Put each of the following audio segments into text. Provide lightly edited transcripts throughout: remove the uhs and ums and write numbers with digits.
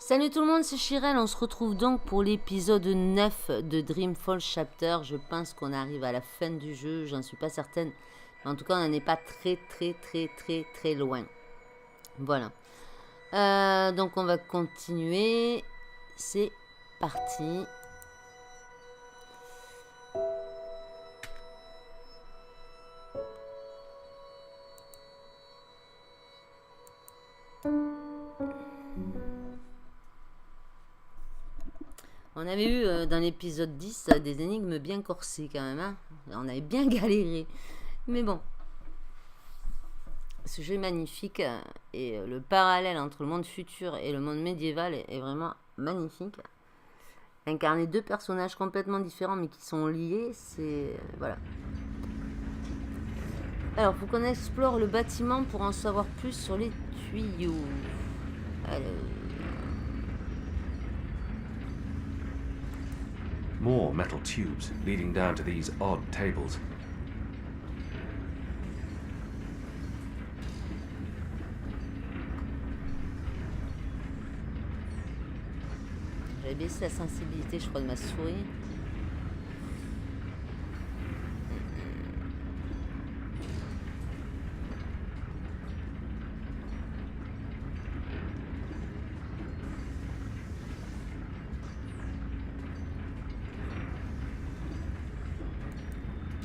Salut tout le monde, c'est Chirel, on se retrouve donc pour l'épisode 9 de Dreamfall Chapters. Je pense qu'on arrive à la fin du jeu, j'en suis pas certaine. En tout cas, on n'en est pas très loin. Voilà. Donc on va continuer. C'est parti. On avait eu dans l'épisode 10 des énigmes bien corsées quand même. Hein, on avait bien galéré. Mais bon. Ce jeu est magnifique. Et le parallèle entre le monde futur et le monde médiéval est vraiment magnifique. Incarner deux personnages complètement différents mais qui sont liés, c'est... voilà. Alors, il faut qu'on explore le bâtiment pour en savoir plus sur les tuyaux. Alors... More metal tubes leading down to these odd tables. J'avais baissé la sensibilité, je crois, de ma souris.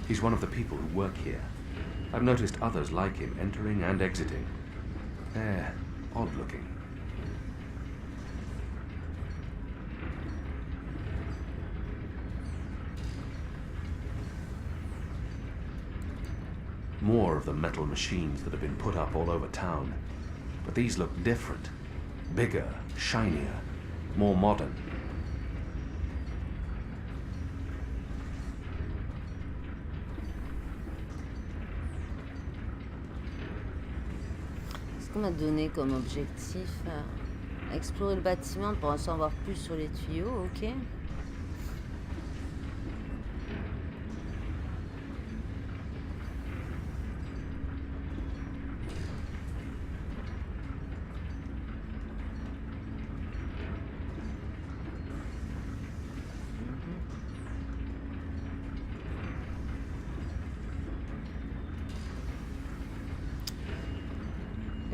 He's one of the people who work here. I've noticed others like him entering and exiting. They're odd looking. More of the metal machines that have been put up all over town. But these look different. Bigger, shinier, more modern. qu'on m'a donné comme objectif? Explorer le bâtiment pour en savoir plus sur les tuyaux, ok.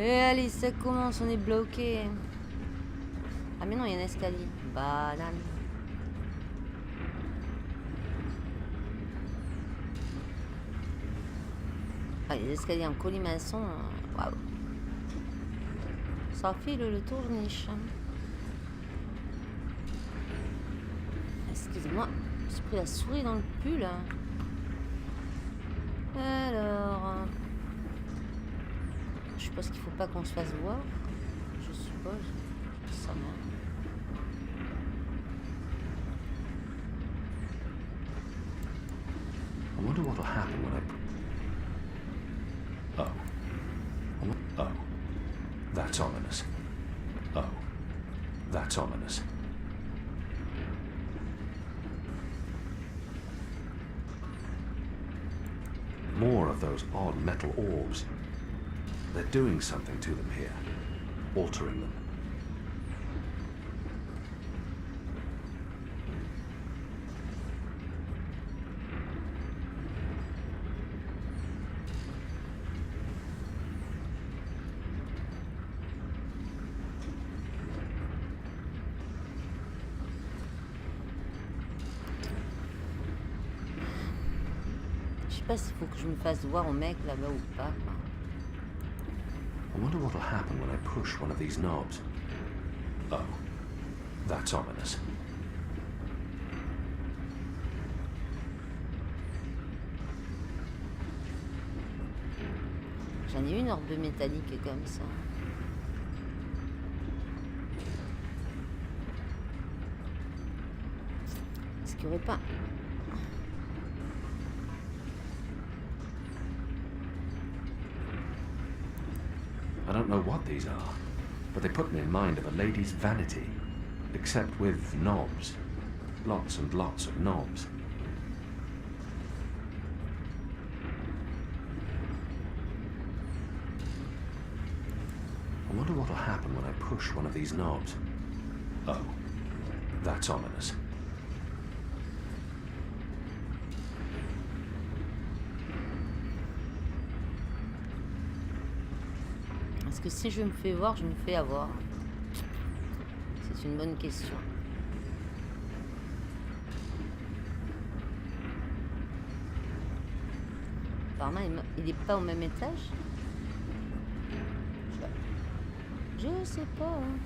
Et allez, ça commence, on est bloqué. Ah mais non, il y a un escalier. Banane. Ah, il y a des escaliers en colimaçon. Waouh. Ça file le tourniche. Excusez-moi, j'ai pris la souris dans le pull. Alors... je suppose qu'il faut pas qu'on se fasse voir. Je suppose. Je sais rien. I wonder what'll happen when I... Oh. Oh. That's ominous. Oh. That's ominous. More of those odd metal orbs. They're doing something to them here. Altering them. Je sais pas s'il faut que je me fasse voir au mec là-bas ou pas, quoi. I wonder what'll happen when I push one of these knobs. Oh. That's ominous. J'en ai une orbe métallique comme ça. Est-ce qu'il n'y aurait pas... I don't know what these are, but they put me in mind of a lady's vanity, except with knobs. Lots and lots of knobs. I wonder what'll happen when I push one of these knobs. Oh, that's ominous. Est-ce que si je me fais voir, je me fais avoir? C'est une bonne question. Apparemment, il n'est pas au même étage. Je sais pas. Hein.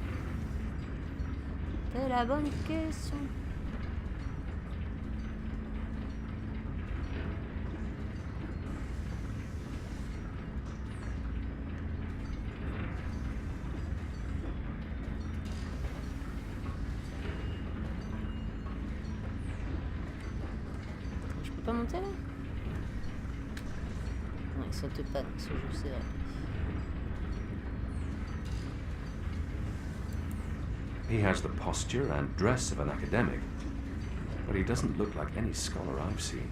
C'est la bonne question. Je peux pas monter là? Non, il saute pas ce jeu, c'est vrai. He has the posture and dress of an academic, but he doesn't look like any scholar I've seen.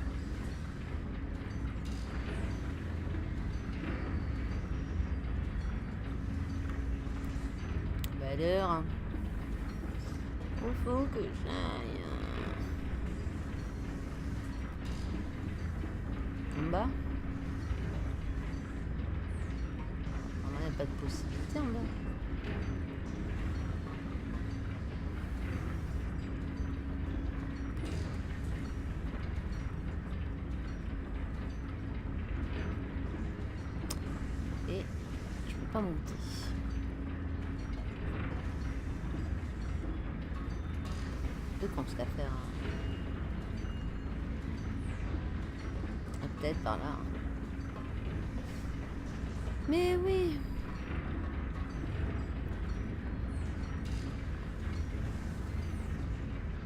Bah alors, il faut que j'aille en bas. Il n'y a pas de possibilité en bas. Et je peux pas monter. Peu con ce qu'à faire. Peut-être par là. Mais oui.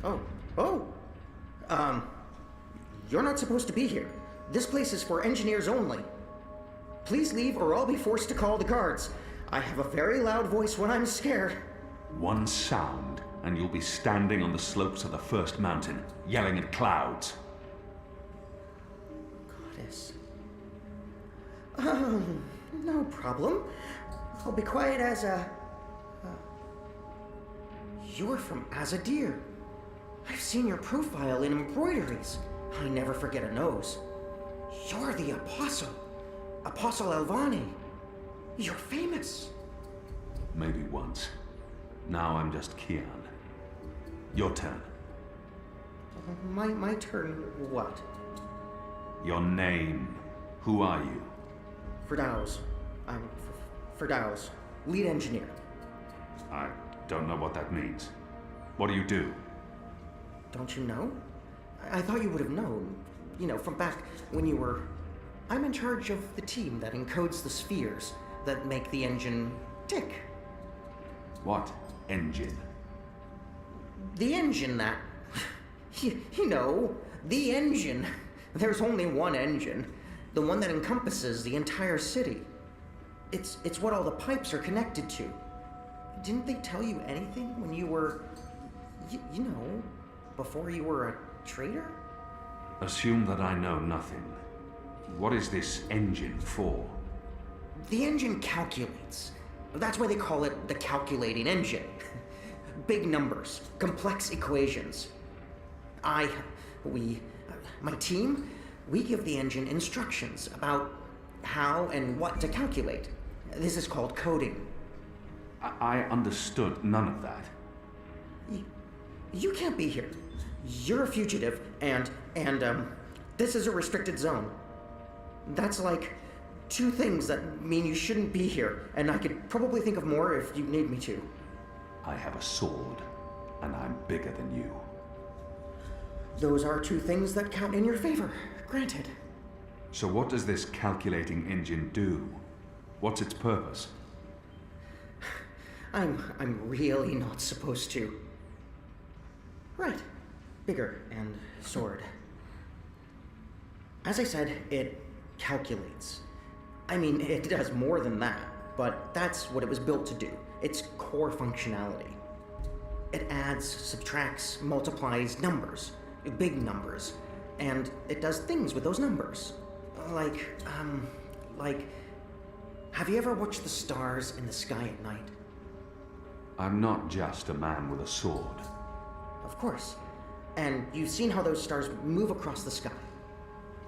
Oh. You're not supposed to be here. This place is for engineers only. Please leave or I'll be forced to call the guards. I have a very loud voice when I'm scared. One sound, and you'll be standing on the slopes of the first mountain, yelling at clouds. Goddess. No problem. I'll be quiet as a... You're from Azadir. I've seen your profile in embroideries. I never forget a nose. You're the Apostle. Apostle Elvani. You're famous. Maybe once. Now I'm just Kian. Your turn. My turn what? Your name. Who are you? Firdaus. I'm Firdaus, lead engineer. I don't know what that means. What do you do? Don't you know? I thought you would have known. You know, from back when you were... I'm in charge of the team that encodes the spheres that make the engine tick. What engine? The engine that... you know, the engine. There's only one engine. The one that encompasses the entire city. It's what all the pipes are connected to. Didn't they tell you anything when you were... you know, before you were a traitor? Assume that I know nothing. What is this engine for? The engine calculates. That's why they call it the calculating engine. Big numbers, complex equations. My team, we give the engine instructions about how and what to calculate. This is called coding. I understood none of that. You can't be here. You're a fugitive, and this is a restricted zone. That's like two things that mean you shouldn't be here, and I could probably think of more if you need me to. I have a sword, and I'm bigger than you. Those are two things that count in your favor, granted. So what does this calculating engine do? What's its purpose? I'm really not supposed to. Right. Bigger and sword. As I said, it calculates. I mean, it does more than that, but that's what it was built to do. Its core functionality. It adds, subtracts, multiplies numbers, big numbers, and it does things with those numbers. Like, have you ever watched the stars in the sky at night? I'm not just a man with a sword. Of course. And you've seen how those stars move across the sky.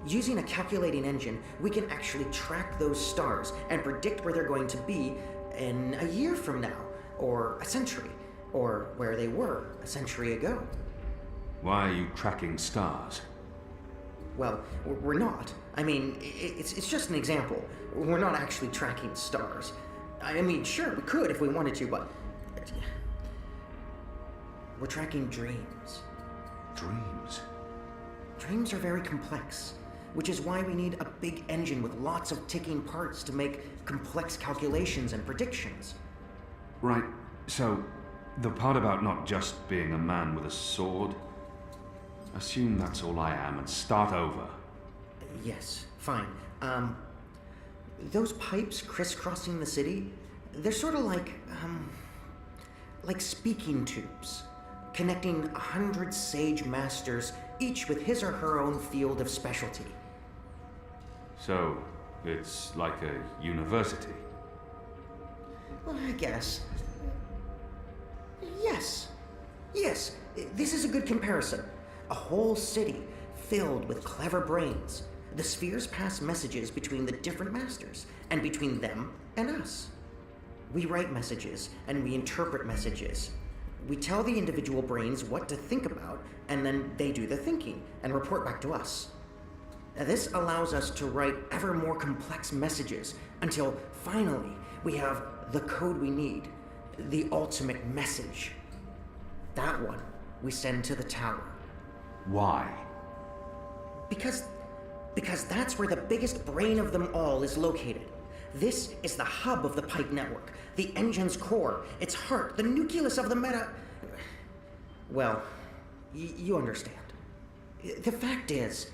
Using a calculating engine, we can actually track those stars and predict where they're going to be in a year from now, or a century, or where they were a century ago. Why are you tracking stars? Well, we're not. I mean, it's just an example. We're not actually tracking stars. I mean, sure, we could if we wanted to, but... We're tracking dreams. Dreams? Dreams are very complex, which is why we need a big engine with lots of ticking parts to make complex calculations and predictions. Right, so the part about not just being a man with a sword, assume that's all I am and start over. Yes, fine. Those pipes crisscrossing the city, they're sort of like speaking tubes, connecting 100 sage masters, each with his or her own field of specialty. So, it's like a university? Well, I guess. Yes. Yes, this is a good comparison. A whole city filled with clever brains. The spheres pass messages between the different masters, and between them and us. We write messages, and we interpret messages. We tell the individual brains what to think about, and then they do the thinking, and report back to us. This allows us to write ever more complex messages, until finally we have the code we need, the ultimate message. That one we send to the tower. Why? Because that's where the biggest brain of them all is located. This is the hub of the pipe network, the engine's core, its heart, the nucleus of the meta... Well, you understand. The fact is,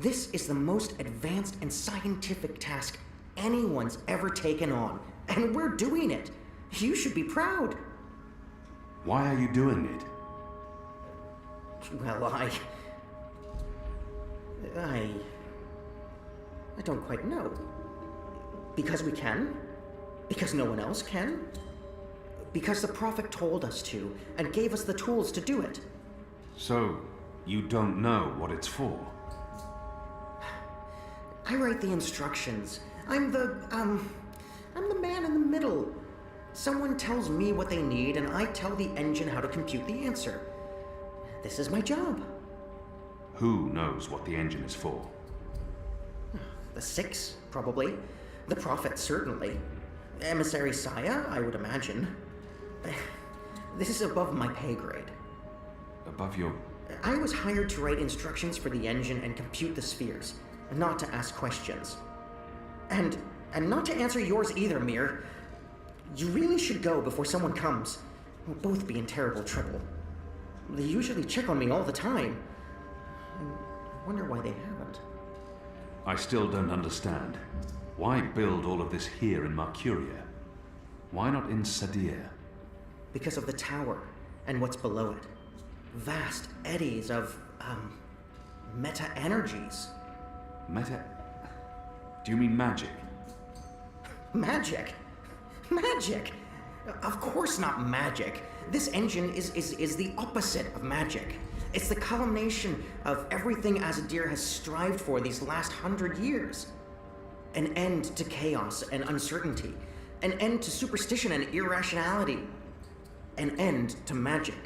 this is the most advanced and scientific task anyone's ever taken on, And we're doing it. You should be proud. Why are you doing it? Well, I don't quite know. Because we can? Because no one else can? Because the Prophet told us to, and gave us the tools to do it. So, you don't know what it's for? I write the instructions. I'm the man in the middle. Someone tells me what they need, and I tell the engine how to compute the answer. This is my job. Who knows what the engine is for? The Six, probably. The Prophet, certainly. Emissary Saya, I would imagine. This is above my pay grade. Above your... I was hired to write instructions for the engine and compute the spheres, not to ask questions. And not to answer yours either, Mir. You really should go before someone comes. We'll both be in terrible trouble. They usually check on me all the time. I wonder why they haven't. I still don't understand. Why build all of this here in Mercuria? Why not in Sadir? Because of the tower and what's below it. Vast eddies of, meta-energies. Meta... Do you mean magic? Magic? Magic? Of course not magic. This engine is the opposite of magic. It's the culmination of everything Azadir has strived for these last 100 years. An end to chaos and uncertainty. An end to superstition and irrationality. An end to magic.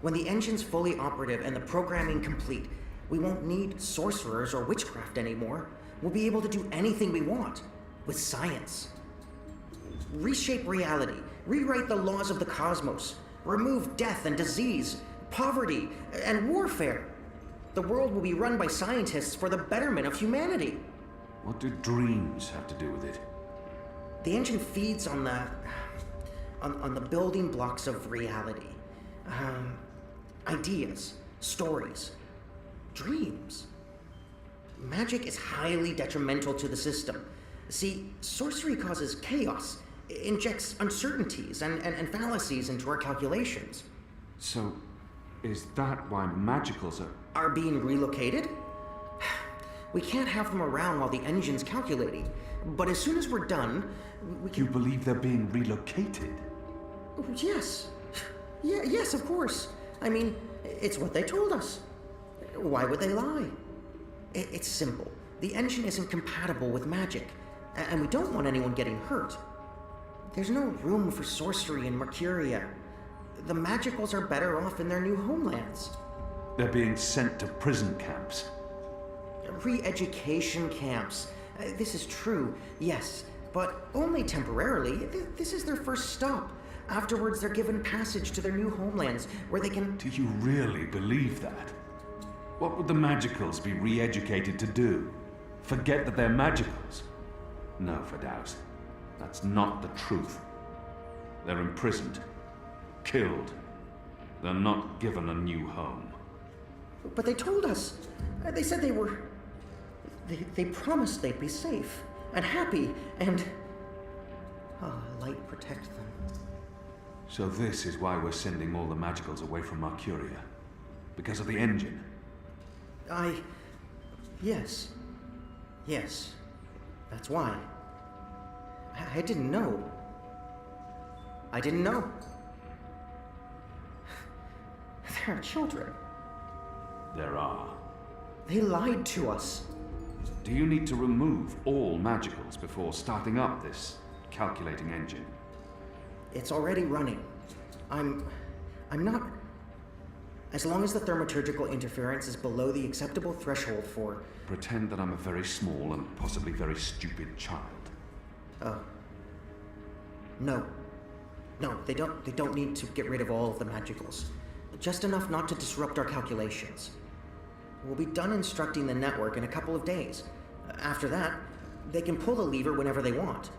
When the engine's fully operative and the programming complete, we won't need sorcerers or witchcraft anymore. We'll be able to do anything we want with science. Reshape reality, rewrite the laws of the cosmos, remove death and disease, poverty and warfare. The world will be run by scientists for the betterment of humanity. What do dreams have to do with it? The engine feeds on the building blocks of reality. Ideas, stories, dreams. Magic is highly detrimental to the system. See, sorcery causes chaos, injects uncertainties and fallacies into our calculations. So, is that why magicals Are being relocated? We can't have them around while the engine's calculating. But as soon as we're done, we can... You believe they're being relocated? Yes. Yes, of course. I mean, it's what they told us. Why would they lie? It's simple. The engine isn't compatible with magic, and we don't want anyone getting hurt. There's no room for sorcery in Mercuria. The magicals are better off in their new homelands. They're being sent to prison camps. Re-education camps. This is true, yes, but only temporarily. This is their first stop. Afterwards, they're given passage to their new homelands, where they can... Do you really believe that? What would the magicals be re-educated to do? Forget that they're magicals? No, Firdaus. That's not the truth. They're imprisoned. Killed. They're not given a new home. But they told us. They said they were... They promised they'd be safe and happy and... light protect them. So this is why we're sending all the magicals away from Mercuria? Because of the engine? Yes. Yes. That's why. I didn't know. I didn't know. There are children. There are. They lied to us. Do you need to remove all magicals before starting up this calculating engine? It's already running. I'm not... As long as the thaumaturgical interference is below the acceptable threshold for... Pretend that I'm a very small and possibly very stupid child. No. No, they don't need to get rid of all of the magicals. Just enough not to disrupt our calculations. We'll be done instructing the network in a couple of days. After that, they can pull the lever whenever they want.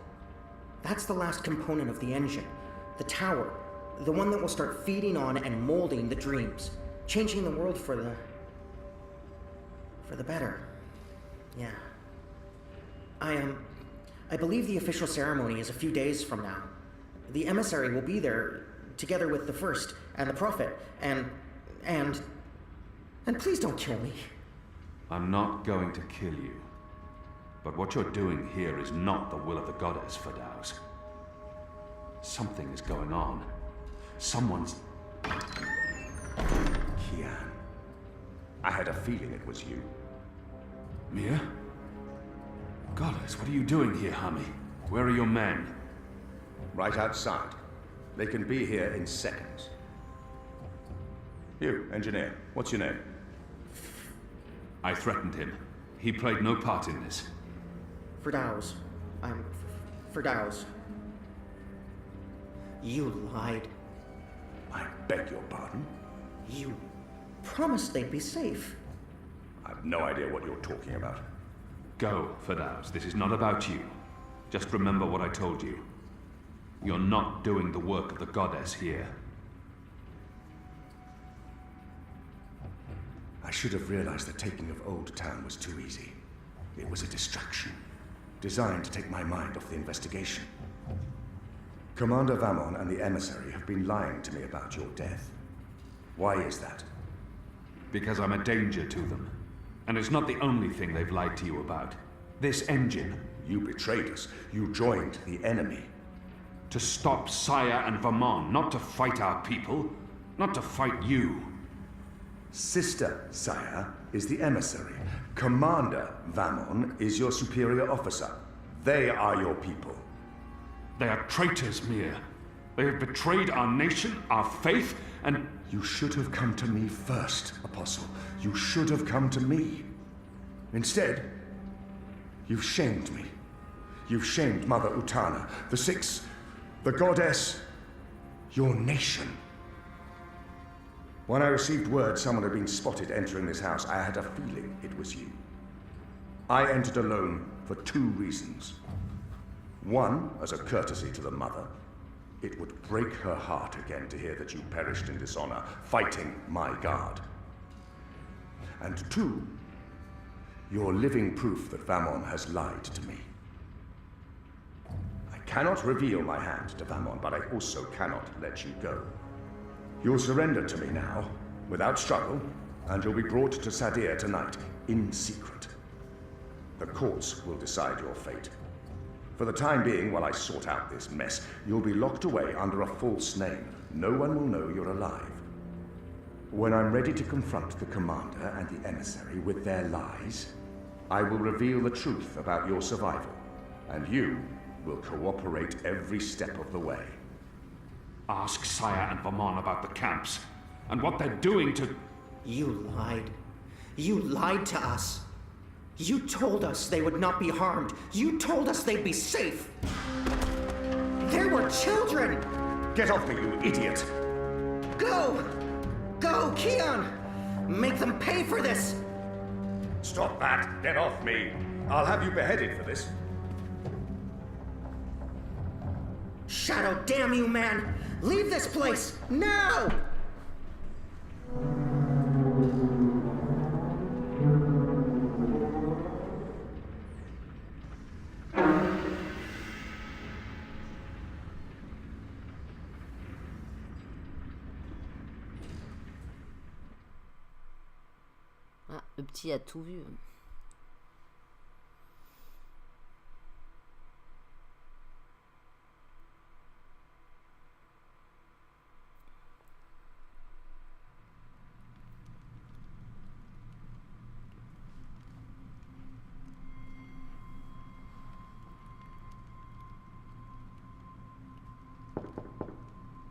That's the last component of the engine. The tower. The one that will start feeding on and molding the dreams. Changing the world for the better. Yeah. I believe the official ceremony is a few days from now. The emissary will be there, together with the first and the prophet, and please don't kill me. I'm not going to kill you. But what you're doing here is not the will of the goddess, Fadaus. Something is going on. Someone's... Kian. I had a feeling it was you. Mia? Goddess, what are you doing here, Hami? Where are your men? Right outside. They can be here in seconds. You, engineer, what's your name? I threatened him. He played no part in this. Fadaus. I'm Fadaus. You lied. I beg your pardon? You promised they'd be safe. I've no idea what you're talking about. Go, Fadaus. This is not about you. Just remember what I told you. You're not doing the work of the goddess here. I should have realized the taking of Old Town was too easy. It was a distraction, designed to take my mind off the investigation. Commander Vamon and the emissary have been lying to me about your death. Why is that? Because I'm a danger to them. And it's not the only thing they've lied to you about. This engine. You betrayed us. You joined the enemy. To stop Saya and Vamon, not to fight our people. Not to fight you. Sister Saya is the emissary. Commander Vamon is your superior officer. They are your people. They are traitors, Mir. They have betrayed our nation, our faith, and... You should have come to me first, Apostle. You should have come to me. Instead, you've shamed me. You've shamed Mother Utana, the Six, the goddess, your nation. When I received word someone had been spotted entering this house, I had a feeling it was you. I entered alone for two reasons. One, as a courtesy to the mother. It would break her heart again to hear that you perished in dishonor, fighting my guard. And two, you're living proof that Vamon has lied to me. I cannot reveal my hand to Vamon, but I also cannot let you go. You'll surrender to me now, without struggle, and you'll be brought to Sadir tonight, in secret. The courts will decide your fate. For the time being, while I sort out this mess, you'll be locked away under a false name. No one will know you're alive. When I'm ready to confront the commander and the emissary with their lies, I will reveal the truth about your survival, and you will cooperate every step of the way. Ask Saya and Vamon about the camps, and what they're doing to... You lied. You lied to us. You told us they would not be harmed. You told us they'd be safe. There were children! Get off me, you idiot! Go! Go, Kian! Make them pay for this! Stop that! Get off me! I'll have you beheaded for this. Shadow, damn you, man! Leave this place, now! Ah, le petit a tout vu.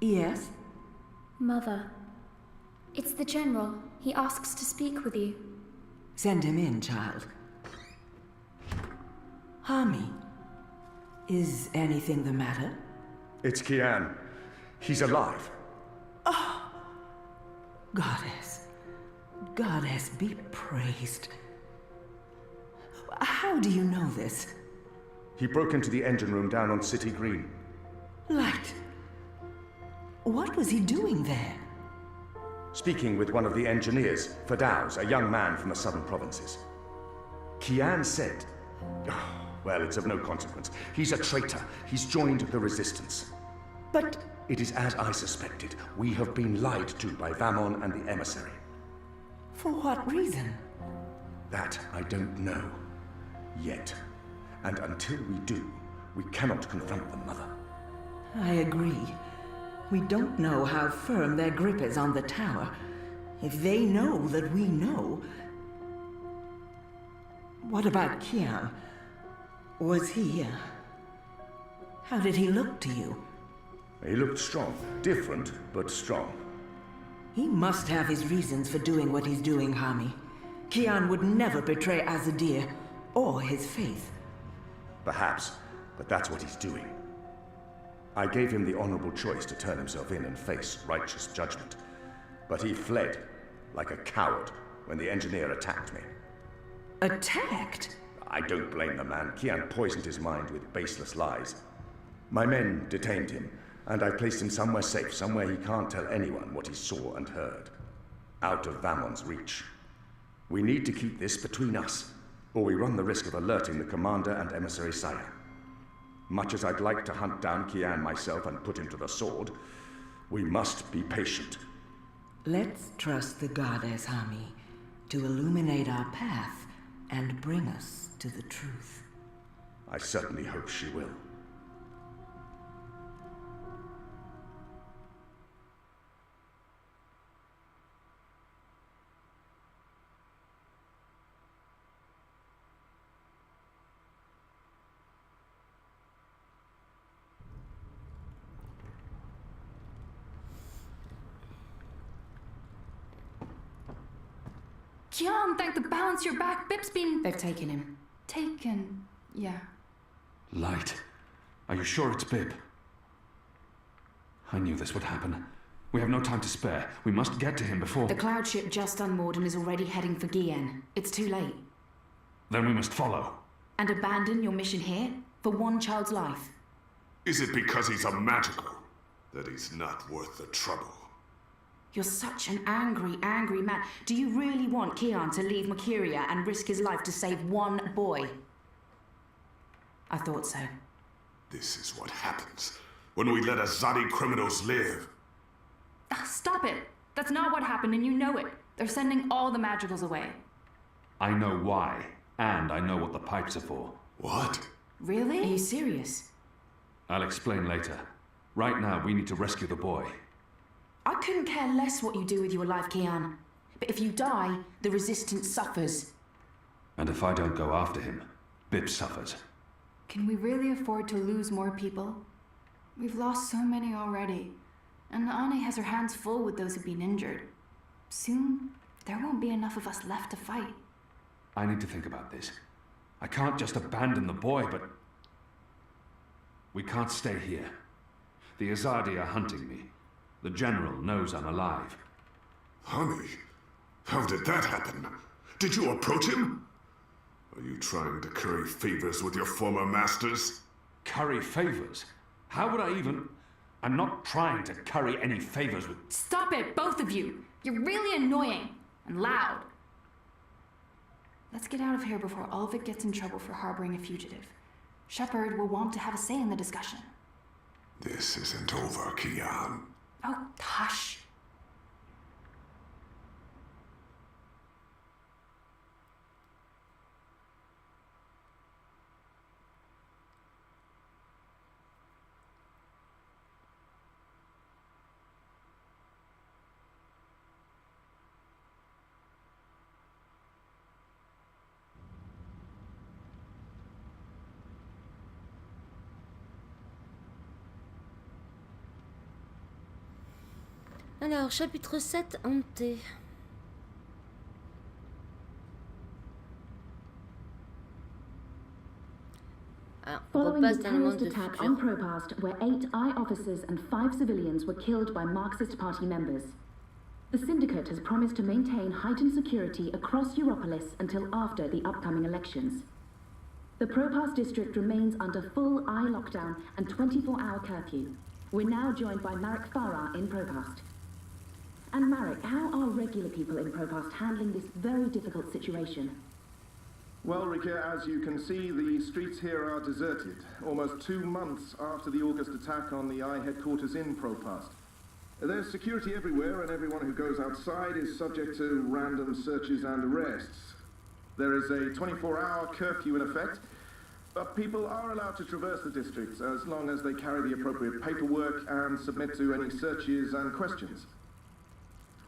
Yes? Mother, it's the General. He asks to speak with you. Send him in, child. Hami, is anything the matter? It's Kian. He's alive. Goddess. Goddess be praised. How do you know this? He broke into the engine room down on City Green. Light. What was he doing there? Speaking with one of the engineers, Fadaus, a young man from the southern provinces. Kian said... Well, it's of no consequence. He's a traitor. He's joined the resistance. But It is as I suspected. We have been lied to by Vamon and the emissary. for what reason? That I don't know. Yet. And until we do, we cannot confront them, Mother. I agree. We don't know how firm their grip is on the tower. If they know that we know... What about Kian? Was he... How did he look to you? He looked strong. Different, but strong. He must have his reasons for doing what he's doing, Hami. Kian would never betray Azadir or his faith. Perhaps, but that's what he's doing. I gave him the honorable choice to turn himself in and face righteous judgment. But he fled, like a coward, when the engineer attacked me. Attacked? I don't blame the man. Kian poisoned his mind with baseless lies. My men detained him, and I placed him somewhere safe, somewhere he can't tell anyone what he saw and heard. Out of Vamon's reach. We need to keep this between us, or we run the risk of alerting the commander and emissary Saya. Much as I'd like to hunt down Kian myself and put him to the sword, we must be patient. Let's trust the goddess, Hami, to illuminate our path and bring us to the truth. I certainly hope she will. Kian, thank the balance your back. Bip's been... They've taken him. Taken... yeah. Light. Are you sure it's Bib? I knew this would happen. We have no time to spare. We must get to him before... The cloud ship just unmoored and is already heading for Gien. It's too late. Then we must follow. And abandon your mission here? For one child's life? Is it because he's a magical that he's not worth the trouble? You're such an angry, angry man. Do you really want Kian to leave Makiria and risk his life to save one boy? I thought so. This is what happens when we let Azadi criminals live. Stop it! That's not what happened and you know it. They're sending all the magicals away. I know why, and I know what the pipes are for. What? Really? Are you serious? I'll explain later. Right now, we need to rescue the boy. I couldn't care less what you do with your life, Kian. But if you die, the Resistance suffers. And if I don't go after him, Bib suffers. Can we really afford to lose more people? We've lost so many already. And Ane has her hands full with those who've been injured. Soon, there won't be enough of us left to fight. I need to think about this. I can't just abandon the boy, but... We can't stay here. The Azadi are hunting me. The General knows I'm alive. Honey, how did that happen? Did you approach him? Are you trying to curry favors with your former masters? Curry favors? How would I even... I'm not trying to curry any favors with... Stop it, both of you! You're really annoying and loud. Let's get out of here before Ulvik gets in trouble for harboring a fugitive. Shepard will want to have a say in the discussion. This isn't over, Kian. Oh, hush. Alors, chapitre 7, hanté. Alors, on Following repasse the dans le monde terrorist de attack futur. on Propast, where 8 I officers and 5 civilians were killed by Marxist Party members. The Syndicate has promised to maintain heightened security across Europolis until after the upcoming elections. The Propast district remains under full I lockdown and 24-hour curfew. We're now joined by Marek Farah in Propast. And Marek, how are regular people in Propast handling this very difficult situation? Well, Rika, as you can see, the streets here are deserted, almost 2 months after the August attack on the I headquarters in Propast. There's security everywhere, and everyone who goes outside is subject to random searches and arrests. There is a 24-hour curfew in effect, but people are allowed to traverse the district as long as they carry the appropriate paperwork and submit to any searches and questions.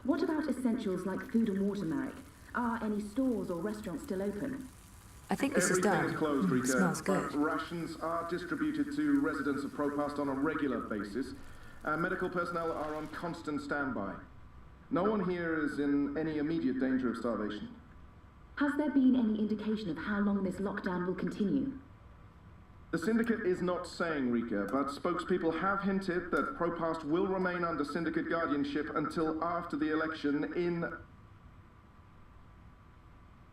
What about essentials like food and water, Marek? Are any stores or restaurants still open? I think this is done. Everything is closed, Rika, Smells good. but rations are distributed to residents of Propast on a regular basis, and medical personnel are on constant standby. No one here is in any immediate danger of starvation. Has there been any indication of how long this lockdown will continue? The Syndicate is not saying, Rika, but spokespeople have hinted that Propast will remain under Syndicate guardianship until after the election in...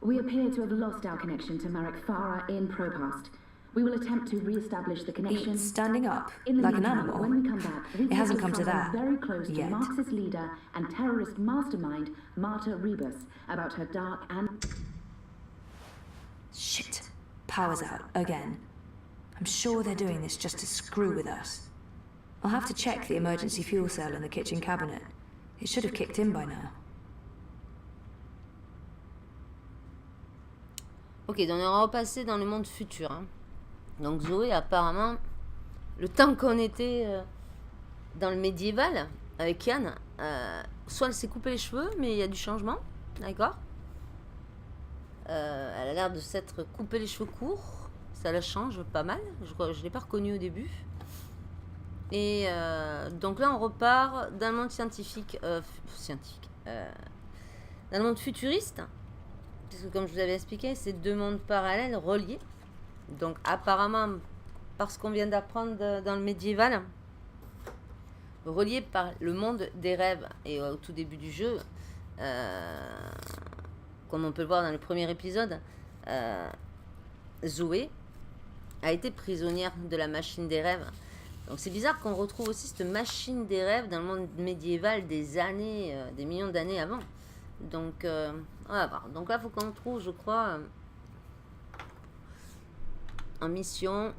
We appear to have lost our connection to Marek Farah in Propast. We will attempt to re-establish the connection. It's standing up, in the like an meantime, animal. When we come back, we It hasn't talk come to that very close yet. to Marxist leader and terrorist mastermind Marta Rebus about her dark and... Shit. Power's out, again. I'm sure they're doing this just to screw with us. I'll have to check the emergency fuel cell in the kitchen cabinet. It should have kicked in by now. Ok, donc on est repassé dans le monde futur. Hein. Donc Zoé, apparemment, le temps qu'on était dans le médiéval, avec Yann, soit elle s'est coupé les cheveux, mais il y a du changement, d'accord. Elle a l'air de s'être coupé les cheveux courts, ça la change pas mal, je ne l'ai pas reconnue au début. Et donc là on repart dans le monde scientifique, dans le monde futuriste, parce que comme je vous avais expliqué, c'est 2 mondes parallèles reliés. Donc apparemment, parce qu'on vient d'apprendre dans le médiéval, relié par le monde des rêves. Et au tout début du jeu, comme on peut le voir dans le premier épisode, Zoé a été prisonnière de la machine des rêves. Donc c'est bizarre qu'on retrouve aussi cette machine des rêves dans le monde médiéval des années, des millions d'années avant. Donc on va voir. Donc là, il faut qu'on trouve, je crois, en mission.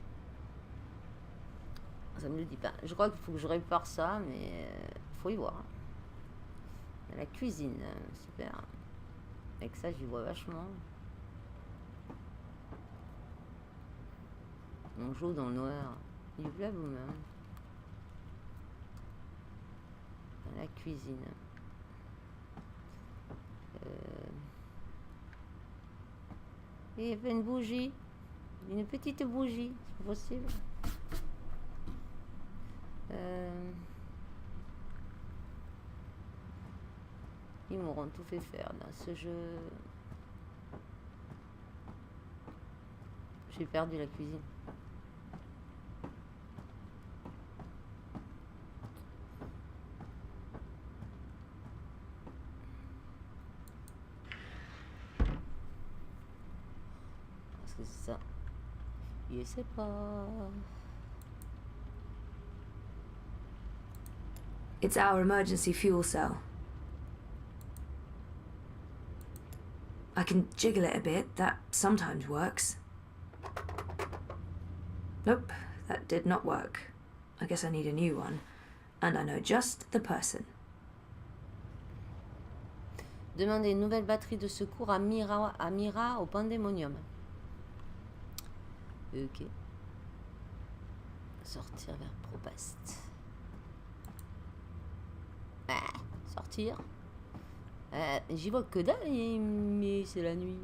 Ça me le dit pas. Je crois qu'il faut que je répare ça, mais il faut y voir. La cuisine, super. Avec ça, j'y vois vachement. On joue dans le noir. Il vous plaît, vous-même. La cuisine. Et il y avait une bougie. Une petite bougie, c'est possible. Ils m'auront tout fait faire dans ce jeu. J'ai perdu la cuisine. Est-ce que c'est ça? Je sais pas. It's our emergency fuel cell. I can jiggle it a bit, that sometimes works. Nope, that did not work. I guess I need a new one. And I know just the person. Demandez une nouvelle batterie de secours à Mira au pandémonium. Ok. Sortir vers Propast. Sortir. J'y vois que dalle, mais c'est la nuit.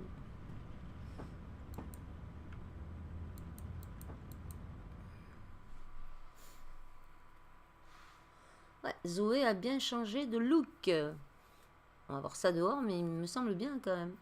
Ouais, Zoé a bien changé de look. On va voir ça dehors, mais il me semble bien quand même.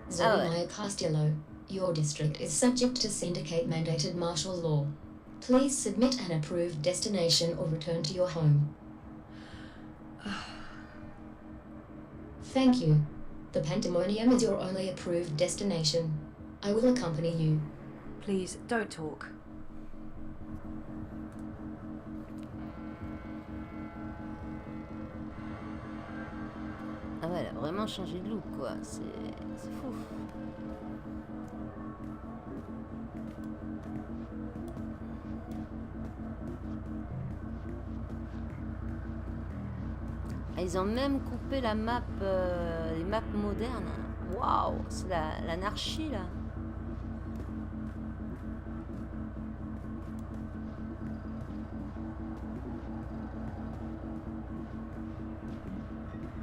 Zoe Castello, your district is subject to syndicate-mandated martial law. Please submit an approved destination or return to your home. Thank you. The Pandemonium is your only approved destination. I will accompany you. Please, don't talk. Ah ouais, elle a vraiment changé de look, quoi. C'est fou. Ah, ils ont même coupé la map, les maps modernes. Waouh, c'est l'anarchie, là.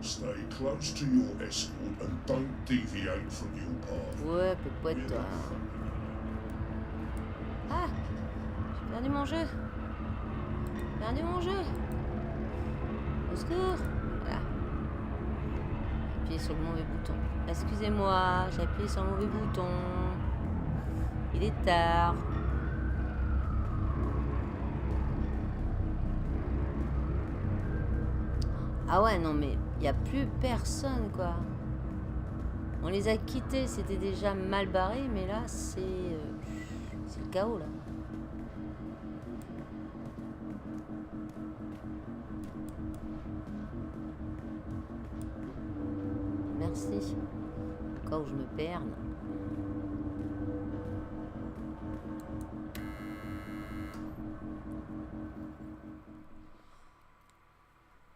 Stay close to your escort and don't deviate from your path. Ouais, pépouette, toi. Ah, j'ai perdu mon jeu. J'ai perdu mon jeu. Au secours. Voilà. J'ai appuyé sur le mauvais bouton. Excusez-moi, j'ai appuyé sur le mauvais bouton. Il est tard. Ah ouais, non mais il n'y a plus personne, quoi. On les a quittés, c'était déjà mal barré, mais là, c'est le chaos, là. Merci. Au cas où je me perde.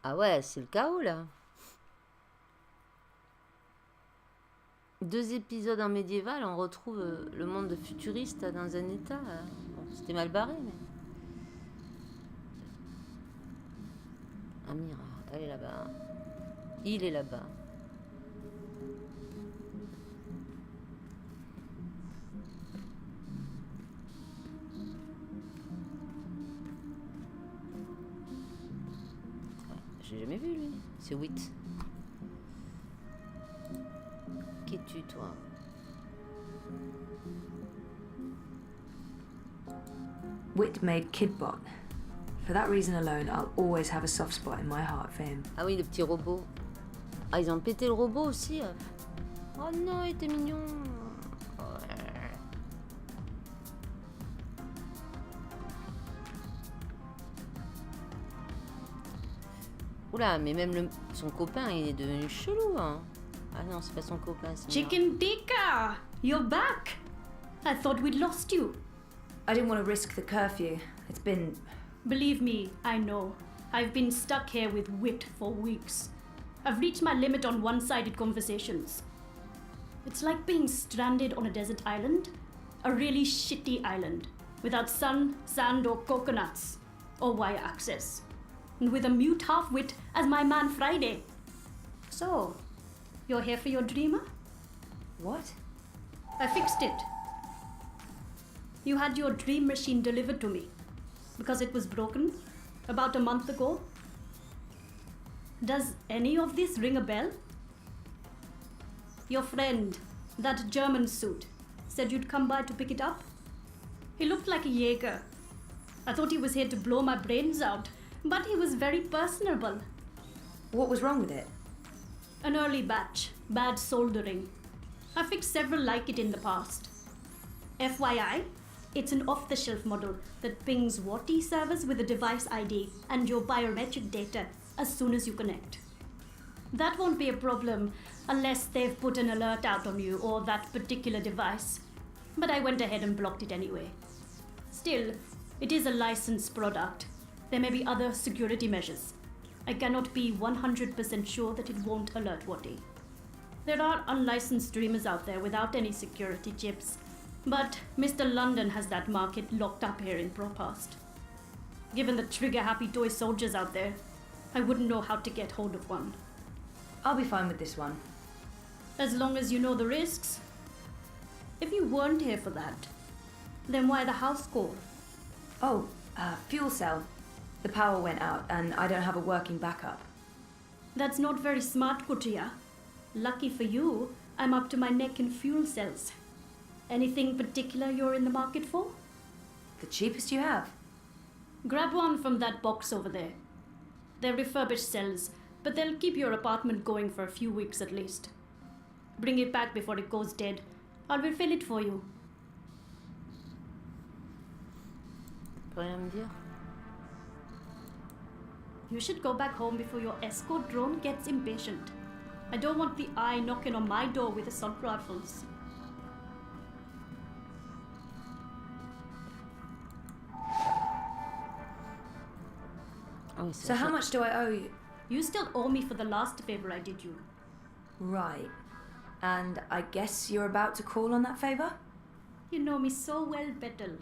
Ah ouais, c'est le chaos, là. 2 épisodes en médiéval, on retrouve le monde futuriste dans un état. Bon, c'était mal barré, mais... Amira, elle est là-bas. Il est là-bas. J'ai jamais vu, lui. C'est Wit. Qui es-tu, toi? Wit made Kidbot. For that reason alone, I'll always have a soft spot in my heart for him. Ah oui, le petit robot. Ah, ils ont pété le robot aussi. Oh non, il était mignon. Oula, mais même son copain, il est devenu chelou, hein. Ah non, c'est pas son copain, c'est Chicken Tikka! You're back! I thought we'd lost you. I didn't want to risk the curfew. It's been... Believe me, I know. I've been stuck here with Wit for weeks. I've reached my limit on one-sided conversations. It's like being stranded on a desert island. A really shitty island. Without sun, sand or coconuts. Or wire access. And with a mute half-wit as my man Friday. So, you're here for your dreamer? What? I fixed it. You had your dream machine delivered to me. Because it was broken about a month ago. Does any of this ring a bell? Your friend, that German suit, said you'd come by to pick it up? He looked like a Jaeger. I thought he was here to blow my brains out, but he was very personable. What was wrong with it? An early batch, bad soldering. I fixed several like it in the past. FYI, it's an off-the-shelf model that pings WATI servers with a device ID and your biometric data as soon as you connect. That won't be a problem unless they've put an alert out on you or that particular device. But I went ahead and blocked it anyway. Still, it is a licensed product. There may be other security measures. I cannot be 100% sure that it won't alert WATI. There are unlicensed streamers out there without any security chips, but Mr. London has that market locked up here in Propast. Given the trigger-happy toy soldiers out there, I wouldn't know how to get hold of one. I'll be fine with this one. As long as you know the risks. If you weren't here for that, then why the house call? Oh, fuel cell. The power went out and I don't have a working backup. That's not very smart, Kutia. Lucky for you, I'm up to my neck in fuel cells. Anything particular you're in the market for? The cheapest you have. Grab one from that box over there. They're refurbished cells, but they'll keep your apartment going for a few weeks at least. Bring it back before it goes dead. I'll refill it for you. Tu peux rien me dire? You should go back home before your escort drone gets impatient. I don't want the eye knocking on my door with assault rifles. Oh, So how much do I owe you? You still owe me for the last favor I did you. Right. And I guess you're about to call on that favor? You know me so well, Betel.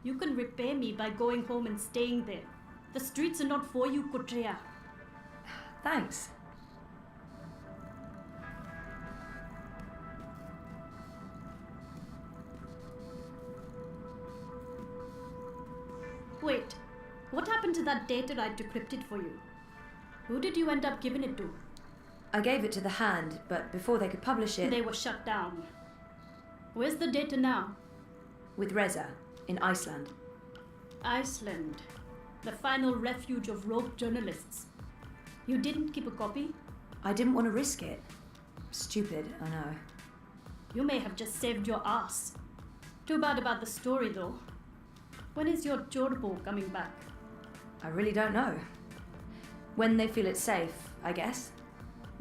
You can repay me by going home and staying there. The streets are not for you, Kotrea. Thanks. Wait, what happened to that data I decrypted for you? Who did you end up giving it to? I gave it to the Hand, but before they could publish it... They were shut down. Where's the data now? With Reza, in Iceland. Iceland. The final refuge of rogue journalists. You didn't keep a copy? I didn't want to risk it. Stupid, I know. You may have just saved your ass. Too bad about the story, though. When is your Jorbo coming back? I really don't know. When they feel it's safe, I guess.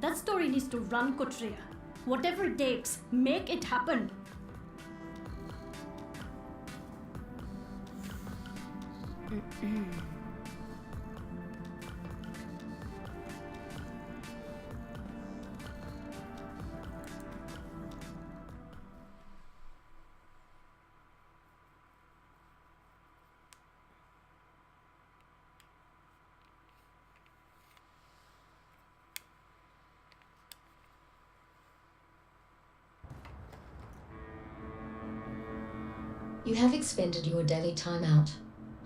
That story needs to run, Kotrea. Whatever it takes, make it happen. You have expended your daily time out.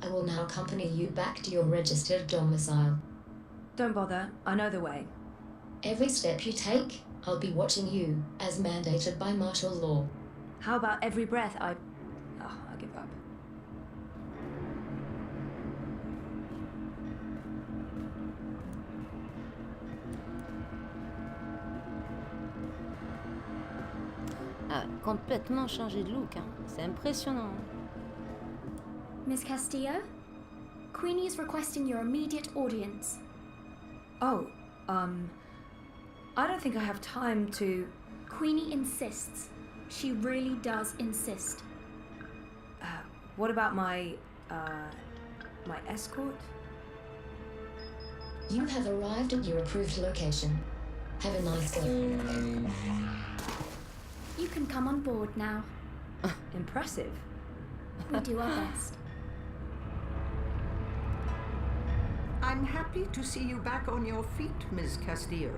I will now accompany you back to your registered domicile. Don't bother, I know the way. Every step you take, I'll be watching you, as mandated by martial law. How about every breath I give up. Ah, complètement changé de look, hein. C'est impressionnant. Miss Castillo? Queenie is requesting your immediate audience. Oh, I don't think I have time to... Queenie insists. She really does insist. What about my escort? You have arrived at your approved location. Have a nice day. You can come on board now. Impressive. We do our best. I'm happy to see you back on your feet, Ms. Castillo.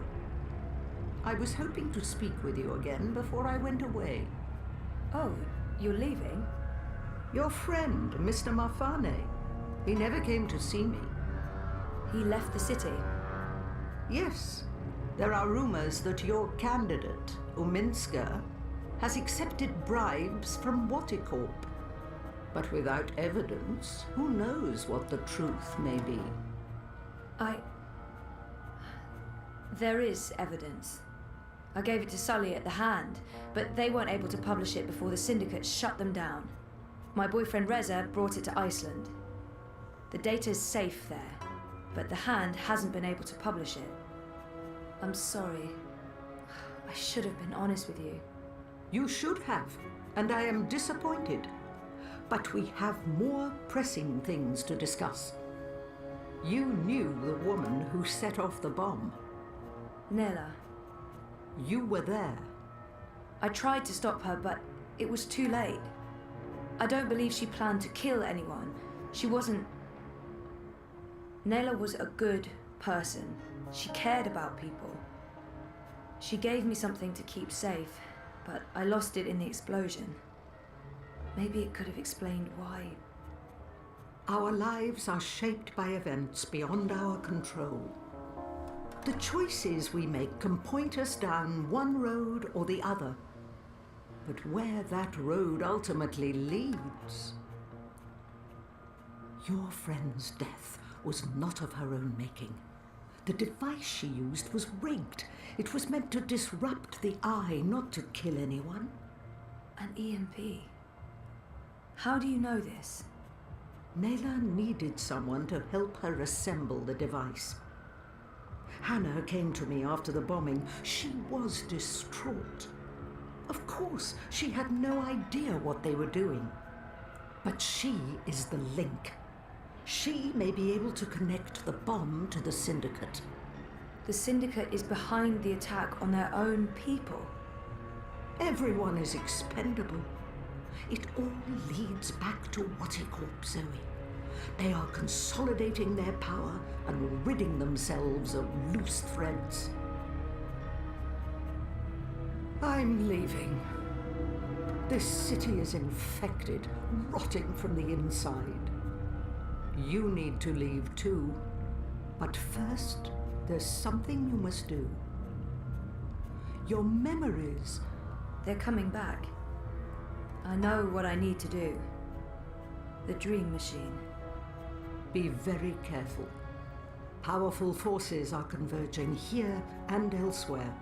I was hoping to speak with you again before I went away. Oh, you're leaving? Your friend, Mr. Marfane. He never came to see me. He left the city? Yes. There are rumors that your candidate, Uminska, has accepted bribes from Waticorp. But without evidence, who knows what the truth may be? There is evidence. I gave it to Sully at the Hand, but they weren't able to publish it before the syndicate shut them down. My boyfriend Reza brought it to Iceland. The data's safe there, but the Hand hasn't been able to publish it. I'm sorry. I should have been honest with you. You should have, and I am disappointed. But we have more pressing things to discuss. You knew the woman who set off the bomb. Nella. You were there. I tried to stop her, but it was too late. I don't believe she planned to kill anyone. She wasn't... Nella was a good person. She cared about people. She gave me something to keep safe, but I lost it in the explosion. Maybe it could have explained why. Our lives are shaped by events beyond our control. The choices we make can point us down one road or the other. But where that road ultimately leads... Your friend's death was not of her own making. The device she used was rigged. It was meant to disrupt the eye, not to kill anyone. An EMP. How do you know this? Nayla needed someone to help her assemble the device. Hannah came to me after the bombing. She was distraught. Of course, she had no idea what they were doing. But she is the link. She may be able to connect the bomb to the Syndicate. The Syndicate is behind the attack on their own people. Everyone is expendable. It all leads back to Watticorp, Zoe. They are consolidating their power and ridding themselves of loose threads. I'm leaving. This city is infected, rotting from the inside. You need to leave too. But first, there's something you must do. Your memories... They're coming back. I know what I need to do. The dream machine. Be very careful. Powerful forces are converging here and elsewhere.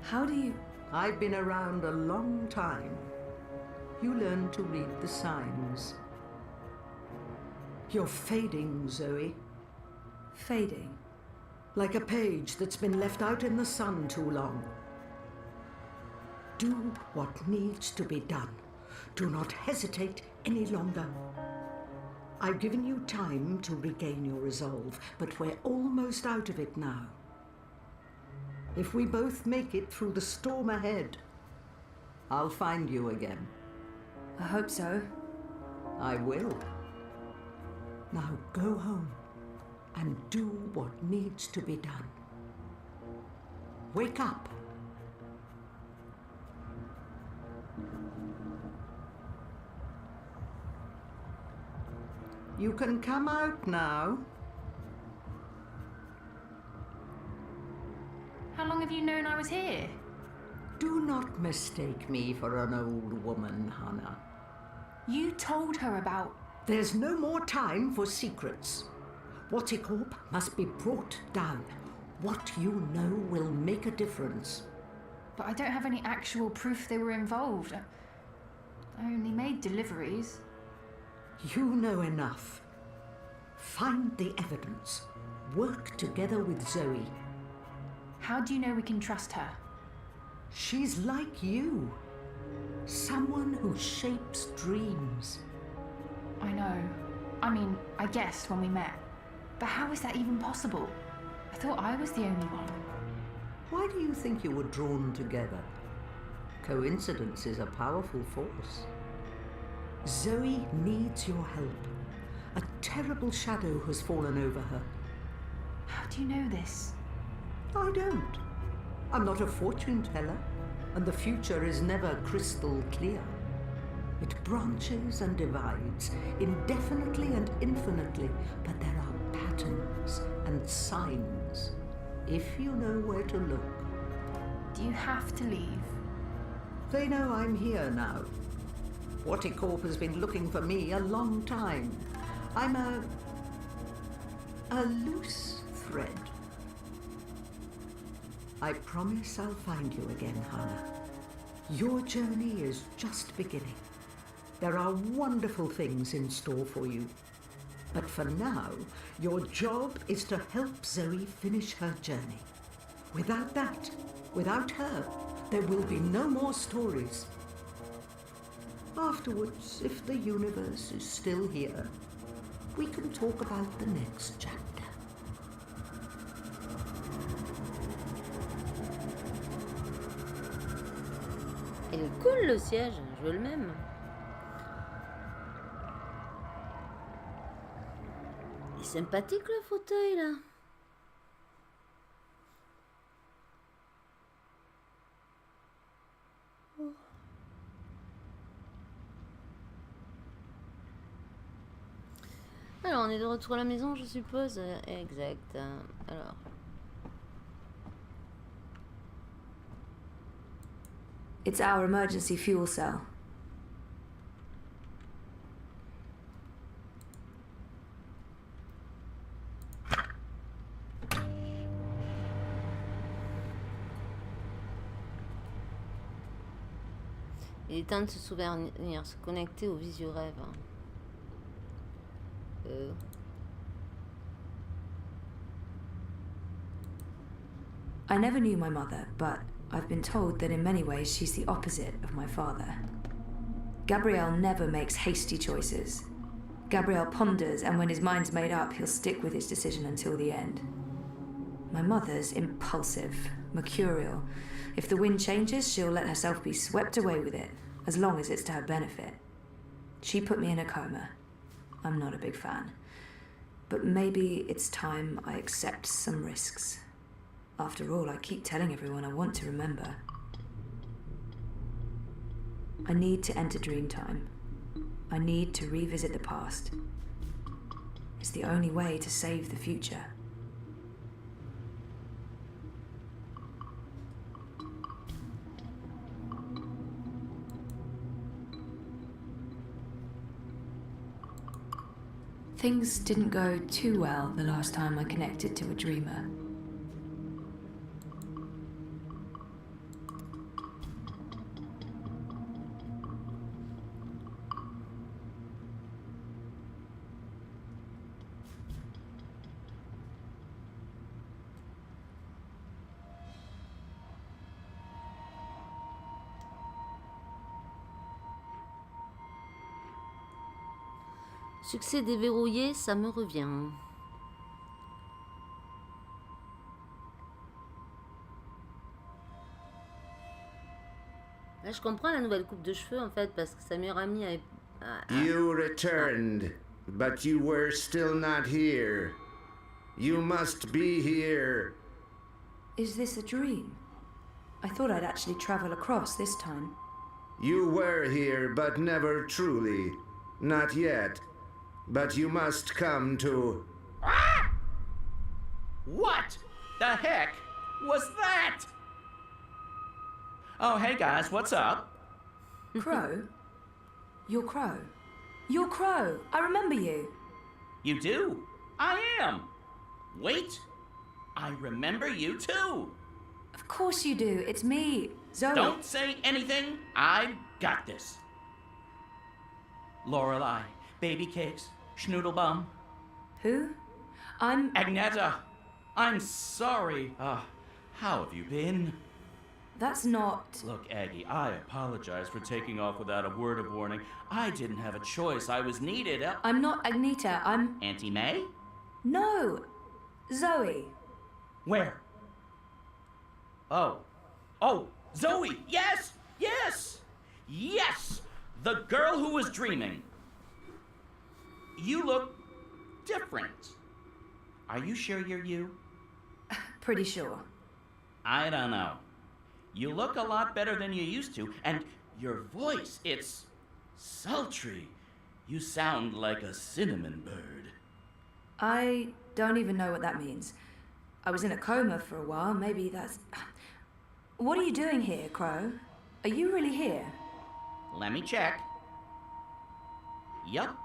How do you... I've been around a long time. You learn to read the signs. You're fading, Zoe. Fading? Like a page that's been left out in the sun too long. Do what needs to be done. Do not hesitate any longer. I've given you time to regain your resolve, but we're almost out of it now. If we both make it through the storm ahead, I'll find you again. I hope so. I will. Now go home and do what needs to be done. Wake up. You can come out now. How long have you known I was here? Do not mistake me for an old woman, Hannah. You told her about... There's no more time for secrets. Watticorp must be brought down. What you know will make a difference. But I don't have any actual proof they were involved. I only made deliveries. You know enough. Find the evidence. Work together with Zoe. How do you know we can trust her? She's like you. Someone who shapes dreams. I know. I mean, I guessed when we met. But how is that even possible? I thought I was the only one. Why do you think you were drawn together? Coincidence is a powerful force. Zoe needs your help. A terrible shadow has fallen over her. How do you know this? I don't. I'm not a fortune teller, and the future is never crystal clear. It branches and divides, indefinitely and infinitely, but there are patterns and signs, if you know where to look. Do you have to leave? They know I'm here now. Watticorp has been looking for me a long time. I'm a loose thread. I promise I'll find you again, Hannah. Your journey is just beginning. There are wonderful things in store for you. But for now, your job is to help Zoe finish her journey. Without that, without her, there will be no more stories. Afterwards, if the universe is still here, we can talk about the next chapter. Il est cool le siège, je veux le même. Il est sympathique le fauteuil là. Alors, on est de retour à la maison, je suppose. Exact. Alors. It's our emergency fuel cell. temps de se souvenir, se connecter au visio-rêve. I never knew my mother, but I've been told that in many ways she's the opposite of my father. Gabriel never makes hasty choices. Gabriel ponders, and when his mind's made up, he'll stick with his decision until the end. My mother's impulsive, mercurial. If the wind changes, she'll let herself be swept away with it, as long as it's to her benefit. She put me in a coma. I'm not a big fan. But maybe it's time I accept some risks. After all, I keep telling everyone I want to remember. I need to enter Dreamtime. I need to revisit the past. It's the only way to save the future. Things didn't go too well the last time I connected to a dreamer. Succès déverrouillé, ça me revient. Là, je comprends la nouvelle coupe de cheveux en fait, parce que sa meilleure amie a... You returned, but you were still not here. You must be here. Is this a dream? I thought I'd actually travel across this time. You were here, but never truly. Not yet. But you must come to... Ah! What the heck was that? Oh, hey guys, what's up? Crow? You're Crow. You're Crow. I remember you. You do? I am. Wait. I remember you too. Of course you do. It's me, Zoe. Don't say anything. I've got this. Lorelei, baby cakes, schnoodlebum. Who? I'm... Agneta. I'm sorry. How have you been? That's not... Look, Aggie, I apologize for taking off without a word of warning. I didn't have a choice. I was needed. I'm not Agneta. I'm... Auntie May? No. Zoe. Where? Oh, Zoe! Yes! Yes! Yes! The girl who was dreaming. You look different. Are you sure you're you? Pretty sure. I don't know. You look a lot better than you used to, and your voice, it's sultry. You sound like a cinnamon bird. I don't even know what that means. I was in a coma for a while, maybe that's... What are you doing here, Crow? Are you really here? Let me check. Yup,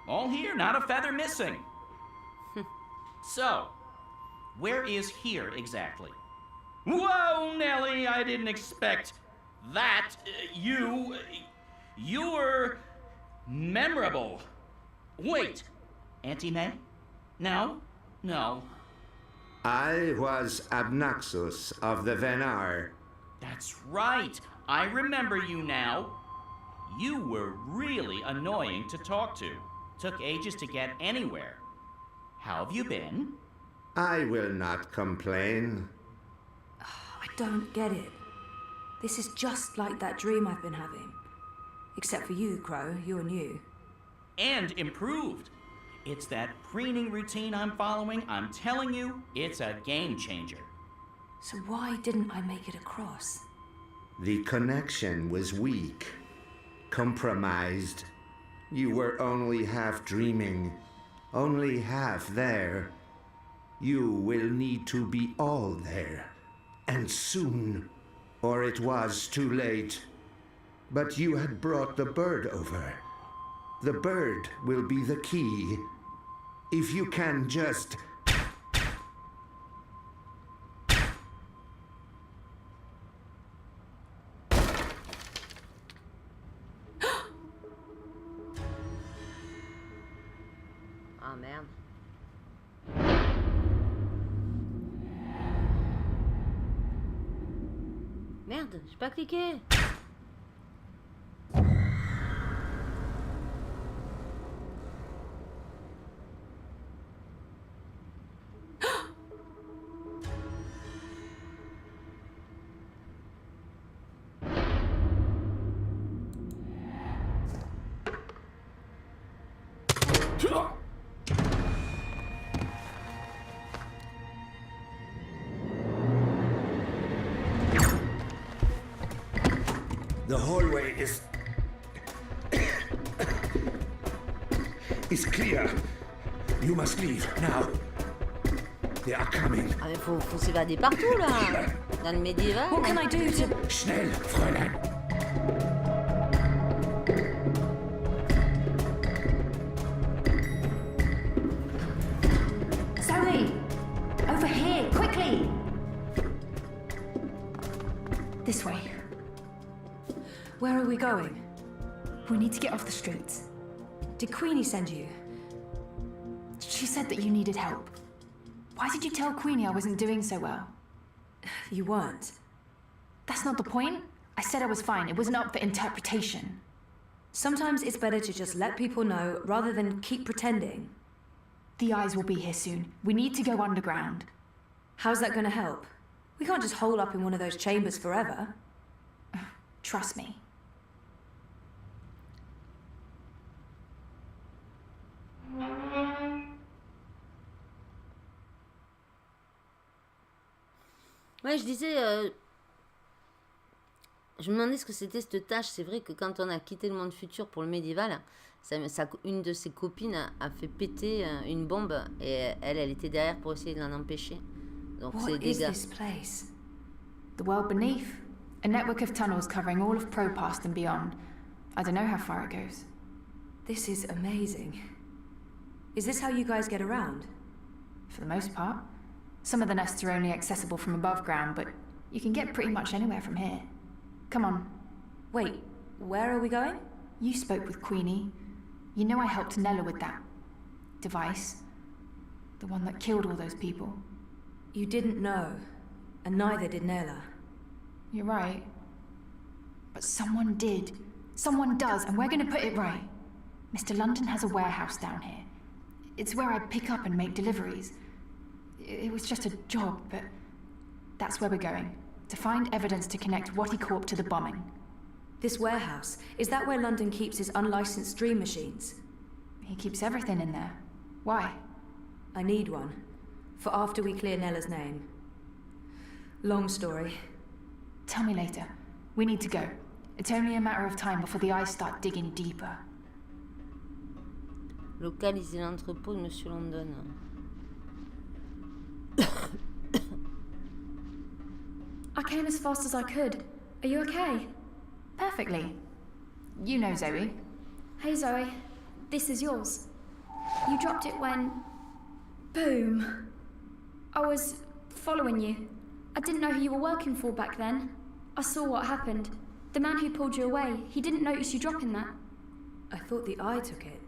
all here, not a feather missing. So, where is here exactly? Whoa, Nellie, I didn't expect that. You're memorable. Wait, Auntie May? No. I was Abnaxus of the Venar. That's right. I remember you now. You were really annoying to talk to. Took ages to get anywhere. How have you been? I will not complain. I don't get it. This is just like that dream I've been having. Except for you, Crow. You're new. And improved. It's that preening routine I'm following. I'm telling you, it's a game changer. So why didn't I make it across? The connection was weak. Compromised. You were only half dreaming. Only half there. You will need to be all there. And soon. Or it was too late. But you had brought the bird over. The bird will be the key. If you can just... Ah merde. Merde, j'ai pas cliqué. The hallway is clear. You must leave now. They are coming. Ah mais faut s'évader partout là. Dans le médiéval. What can I do to... Schnell, Fräulein. Zoe! Over here, quickly! This way. Where are we going? We need to get off the streets. Did Queenie send you? She said that you needed help. Why did you tell Queenie I wasn't doing so well? You weren't. That's not the point. I said I was fine. It wasn't up for interpretation. Sometimes it's better to just let people know rather than keep pretending. The eyes will be here soon. We need to go underground. How's that gonna help? We can't just hole up in one of those chambers forever. Trust me. Ouais, je disais, je me demandais ce que c'était cette tâche. C'est vrai que quand on a quitté le monde futur pour le médiéval, une de ses copines a fait péter une bombe et elle était derrière pour essayer de l'en empêcher. Donc c'est des dégâts. What is this place? The world beneath. A network of tunnels covering all of Propast and beyond. I don't know how far it goes. This is amazing. Is this how you guys get around? For the most part. Some of the nests are only accessible from above ground, but you can get pretty much anywhere from here. Come on. Wait, where are we going? You spoke with Queenie. You know I helped Nella with that device. The one that killed all those people. You didn't know, and neither did Nella. You're right. But someone did. Someone does, and we're gonna put it right. Mr. London has a warehouse down here. It's where I pick up and make deliveries. It was just a job, but that's where we're going. To find evidence to connect what he caught to the bombing. This warehouse, is that where London keeps his unlicensed dream machines? He keeps everything in there. Why? I need one. For after we clear Nella's name. Long story. Tell me later. We need to go. It's only a matter of time before the eyes start digging deeper. Localiser l'entrepôt de Monsieur London. I came as fast as I could. Are you okay? Perfectly. You know Zoe. Hey Zoe, this is yours. You dropped it when... Boom. I was following you. I didn't know who you were working for back then. I saw what happened. The man who pulled you away, he didn't notice you dropping that. I thought the eye took it.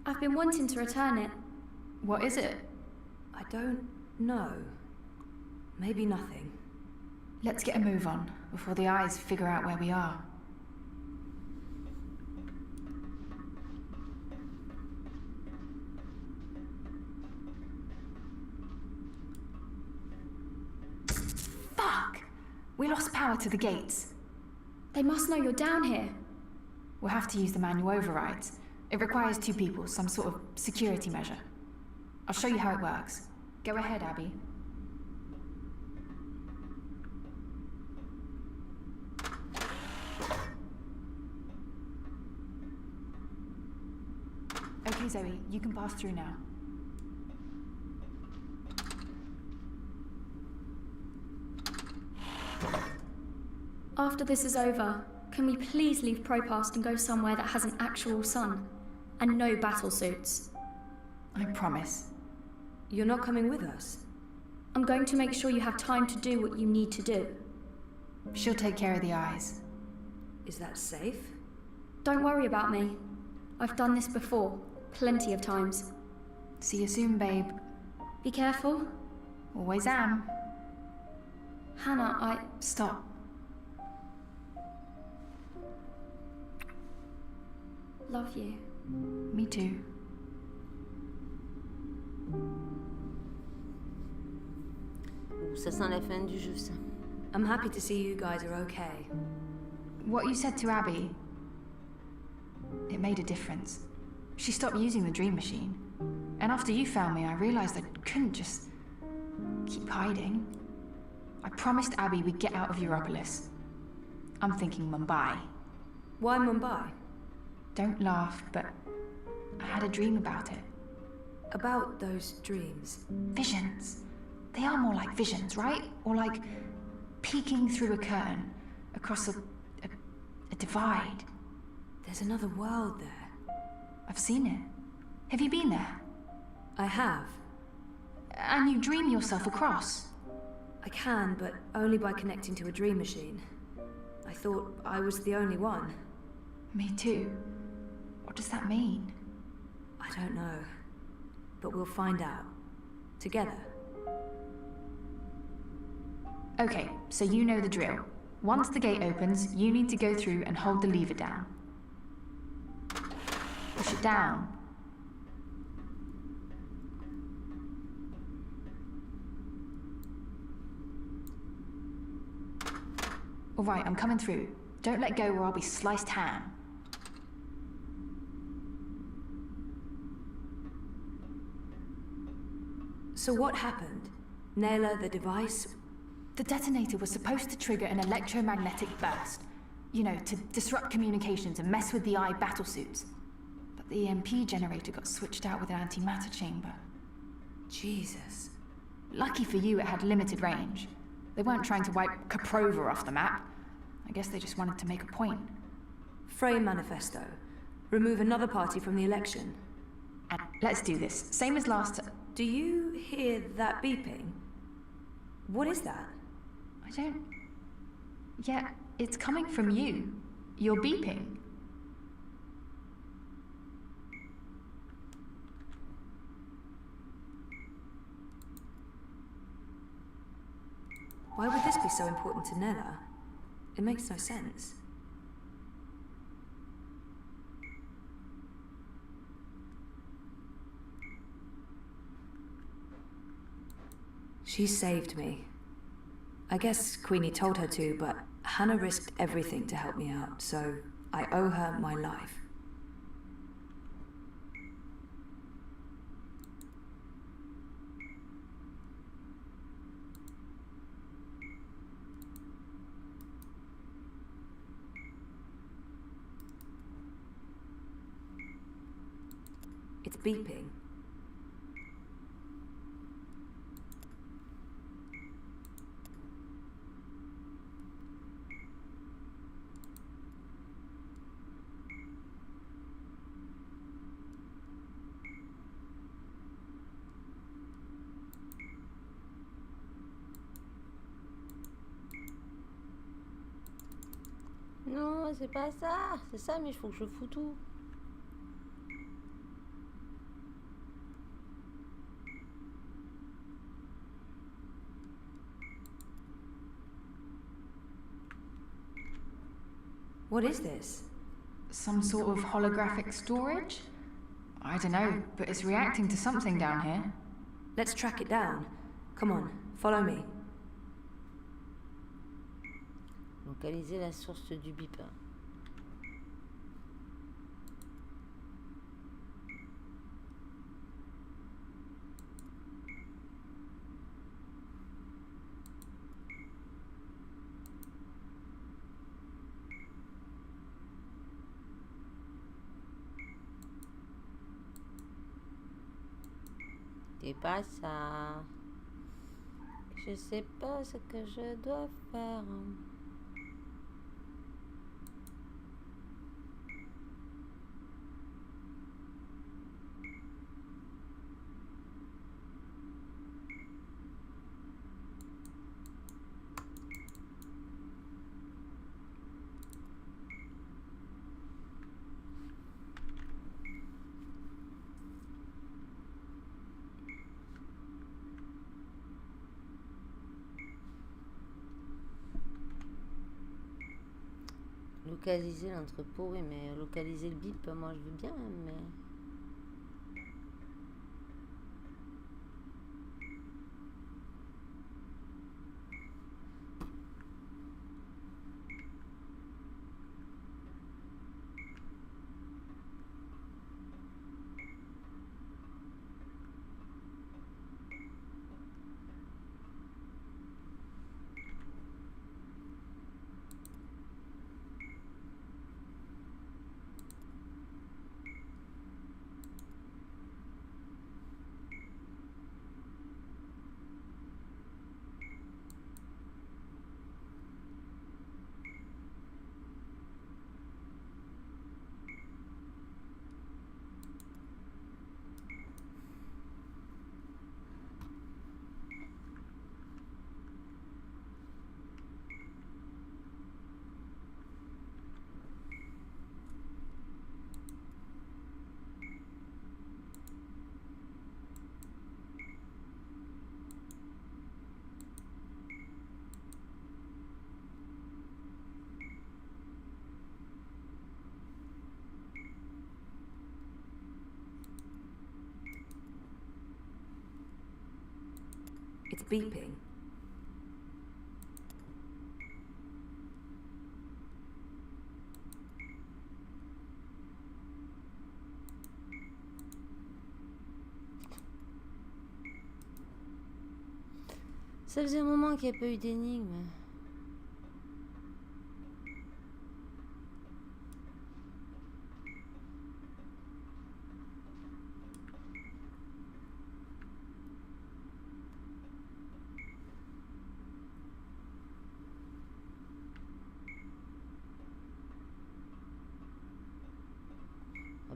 I've been wanting to return it. What is it? I don't know. Maybe nothing. Let's get a move on, before the eyes figure out where we are. Fuck! We lost power to the gates. They must know you're down here. We'll have to use the manual overrides. It requires 2 people, some sort of security measure. I'll show you how it works. Go ahead, Abby. Okay, Zoe, you can pass through now. After this is over, can we please leave Propast and go somewhere that has an actual sun? And no battle suits. I promise. You're not coming with us? I'm going to make sure you have time to do what you need to do. She'll take care of the eyes. Is that safe? Don't worry about me. I've done this before, plenty of times. See you soon, babe. Be careful. Always am. Hannah, Stop. love you. Me too. Ouh, ça sent la fin du jeu, ça. I'm happy to see you guys are okay. What you said to Abby, it made a difference. She stopped using the dream machine. And after you found me, I realized I couldn't just keep hiding. I promised Abby we'd get out of Europolis. I'm thinking Mumbai. Why Mumbai? Don't laugh, but I had a dream about it. About those dreams? Visions. They are more like visions, right? Or like peeking through a curtain across a divide. There's another world there. I've seen it. Have you been there? I have. And you dream yourself across? I can, but only by connecting to a dream machine. I thought I was the only one. Me too. What does that mean? I don't know. But we'll find out. Together. Okay, so you know the drill. Once the gate opens, you need to go through and hold the lever down. Push it down. All right, I'm coming through. Don't let go or I'll be sliced ham. So what happened? Naylor, the device? The detonator was supposed to trigger an electromagnetic burst. You know, to disrupt communications and mess with the eye battlesuits. But the EMP generator got switched out with an antimatter chamber. Jesus. Lucky for you, it had limited range. They weren't trying to wipe Caprova off the map. I guess they just wanted to make a point. Frame manifesto. Remove another party from the election. And let's do this. Same as last. Do you hear that beeping? What is that? I don't... Yeah, it's coming from you. You're beeping. Why would this be so important to Nella? It makes no sense. She saved me. I guess Queenie told her to, but Hannah risked everything to help me out, so I owe her my life. It's beeping. Non, c'est pas ça. C'est ça, mais il faut que je fous tout. What is this? Some sort of holographic storage? I don't know, but it's reacting to something down here. Let's track it down. Come on, follow me. Localiser la source du bip. C'est pas ça. Je sais pas ce que je dois faire. Localiser l'entrepôt, oui, mais localiser le bip, moi je veux bien, mais... It's beeping. Ça faisait un moment qu'il n'y a pas eu d'énigme.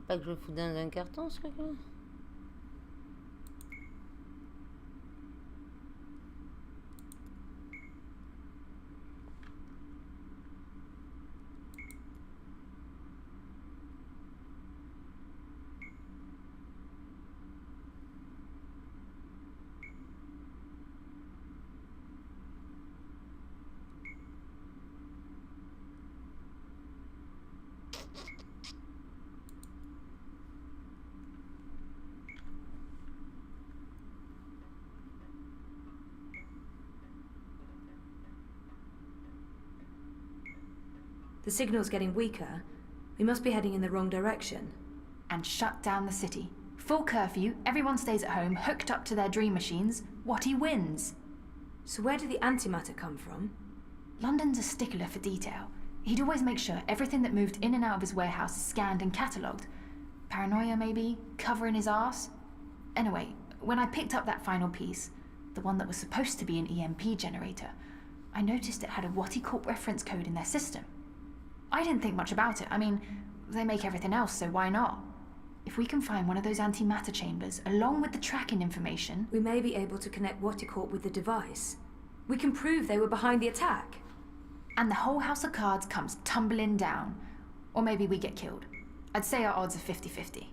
Pas que je le fous dans un carton, ce truc-là. The signal's getting weaker. We must be heading in the wrong direction. And shut down the city. Full curfew, everyone stays at home, hooked up to their dream machines. Watty wins. So where did the antimatter come from? London's a stickler for detail. He'd always make sure everything that moved in and out of his warehouse is scanned and catalogued. Paranoia, maybe? Covering his arse? Anyway, when I picked up that final piece, the one that was supposed to be an EMP generator, I noticed it had a Watty Corp reference code in their system. I didn't think much about it. I mean, they make everything else, so why not? If we can find one of those antimatter chambers, along with the tracking information... We may be able to connect Watticorp with the device. We can prove they were behind the attack. And the whole house of cards comes tumbling down. Or maybe we get killed. I'd say our odds are 50-50.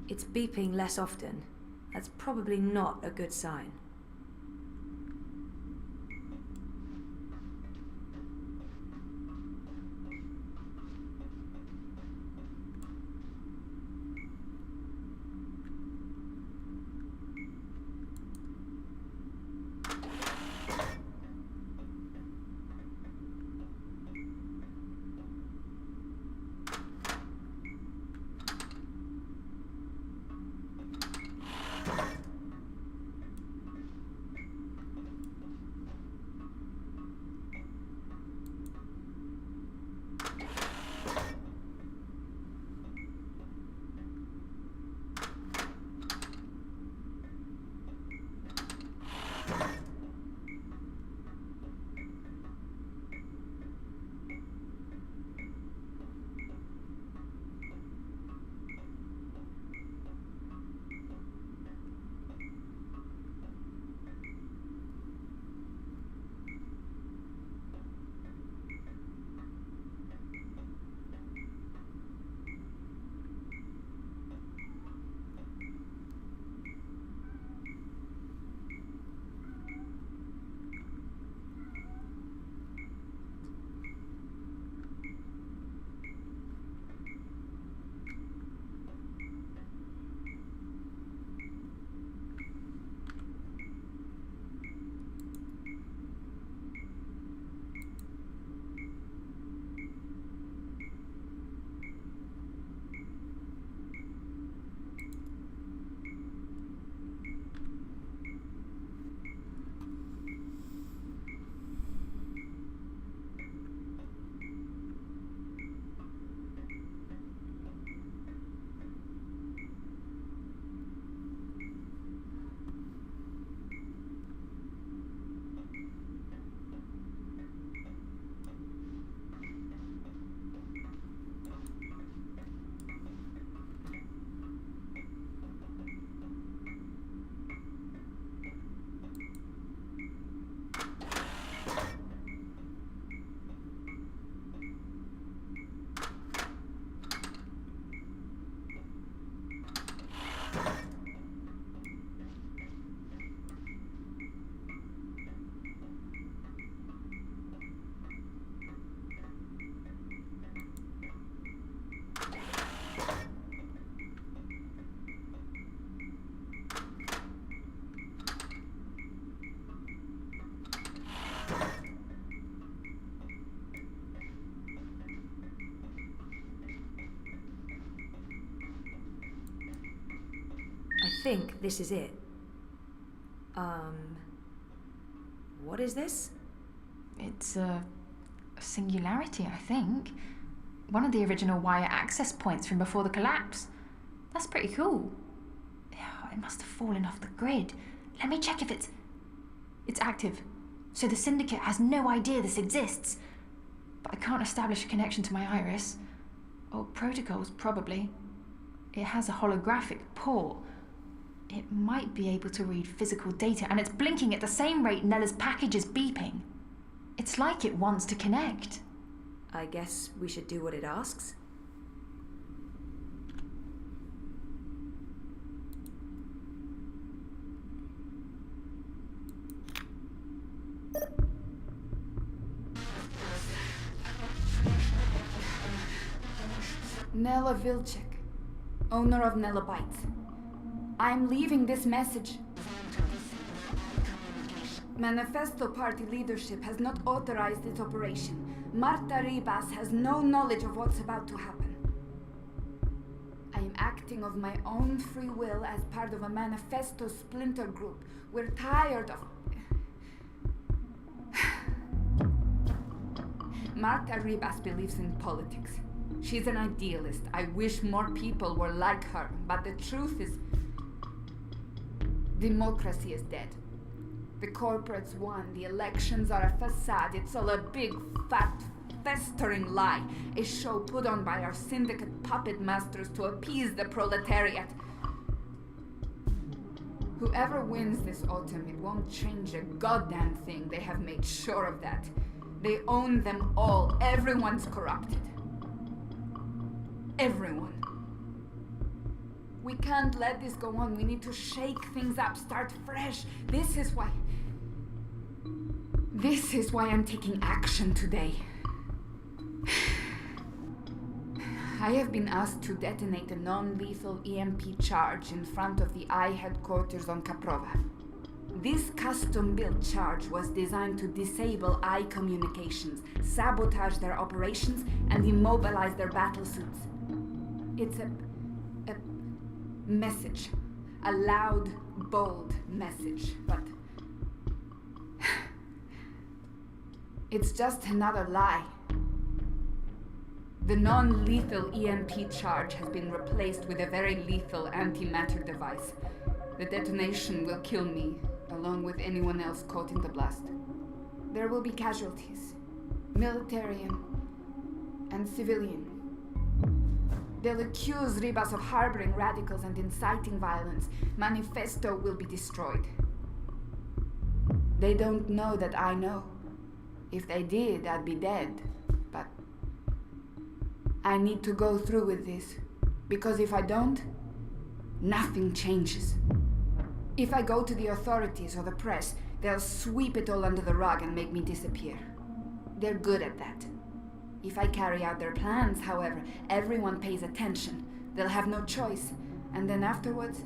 It's beeping less often. That's probably not a good sign. think this is it. What is this? It's a singularity, I think. One of the original wire access points from before the collapse. That's pretty cool. It must have fallen off the grid. Let me check if it's active. So the Syndicate has no idea this exists. But I can't establish a connection to my iris. Or protocols, probably. It has a holographic port. It might be able to read physical data, and it's blinking at the same rate Nella's package is beeping. It's like it wants to connect. I guess we should do what it asks. Nella Vilcek, owner of Nella Bytes. I'm leaving this message. Manifesto Party leadership has not authorized this operation. Marta Ribas has no knowledge of what's about to happen. I am acting of my own free will as part of a Manifesto splinter group. We're tired of... Marta Ribas believes in politics. She's an idealist. I wish more people were like her, but the truth is... democracy is dead. The corporates won, the elections are a facade, it's all a big, fat, festering lie. A show put on by our syndicate puppet masters to appease the proletariat. Whoever wins this autumn, it won't change a goddamn thing. They have made sure of that. They own them all. Everyone's corrupted. Everyone. We can't let this go on. We need to shake things up, start fresh. This is why I'm taking action today. I have been asked to detonate a non-lethal EMP charge in front of the I headquarters on Kaprova. This custom-built charge was designed to disable I communications, sabotage their operations, and immobilize their battlesuits. It's a message. A loud, bold message, but... it's just another lie. The non-lethal EMP charge has been replaced with a very lethal antimatter device. The detonation will kill me, along with anyone else caught in the blast. There will be casualties, military and civilian. They'll accuse Ribas of harboring radicals and inciting violence. Manifesto will be destroyed. They don't know that I know. If they did, I'd be dead. But I need to go through with this, because if I don't, nothing changes. If I go to the authorities or the press, they'll sweep it all under the rug and make me disappear. They're good at that. If I carry out their plans, however, everyone pays attention. They'll have no choice. And then afterwards,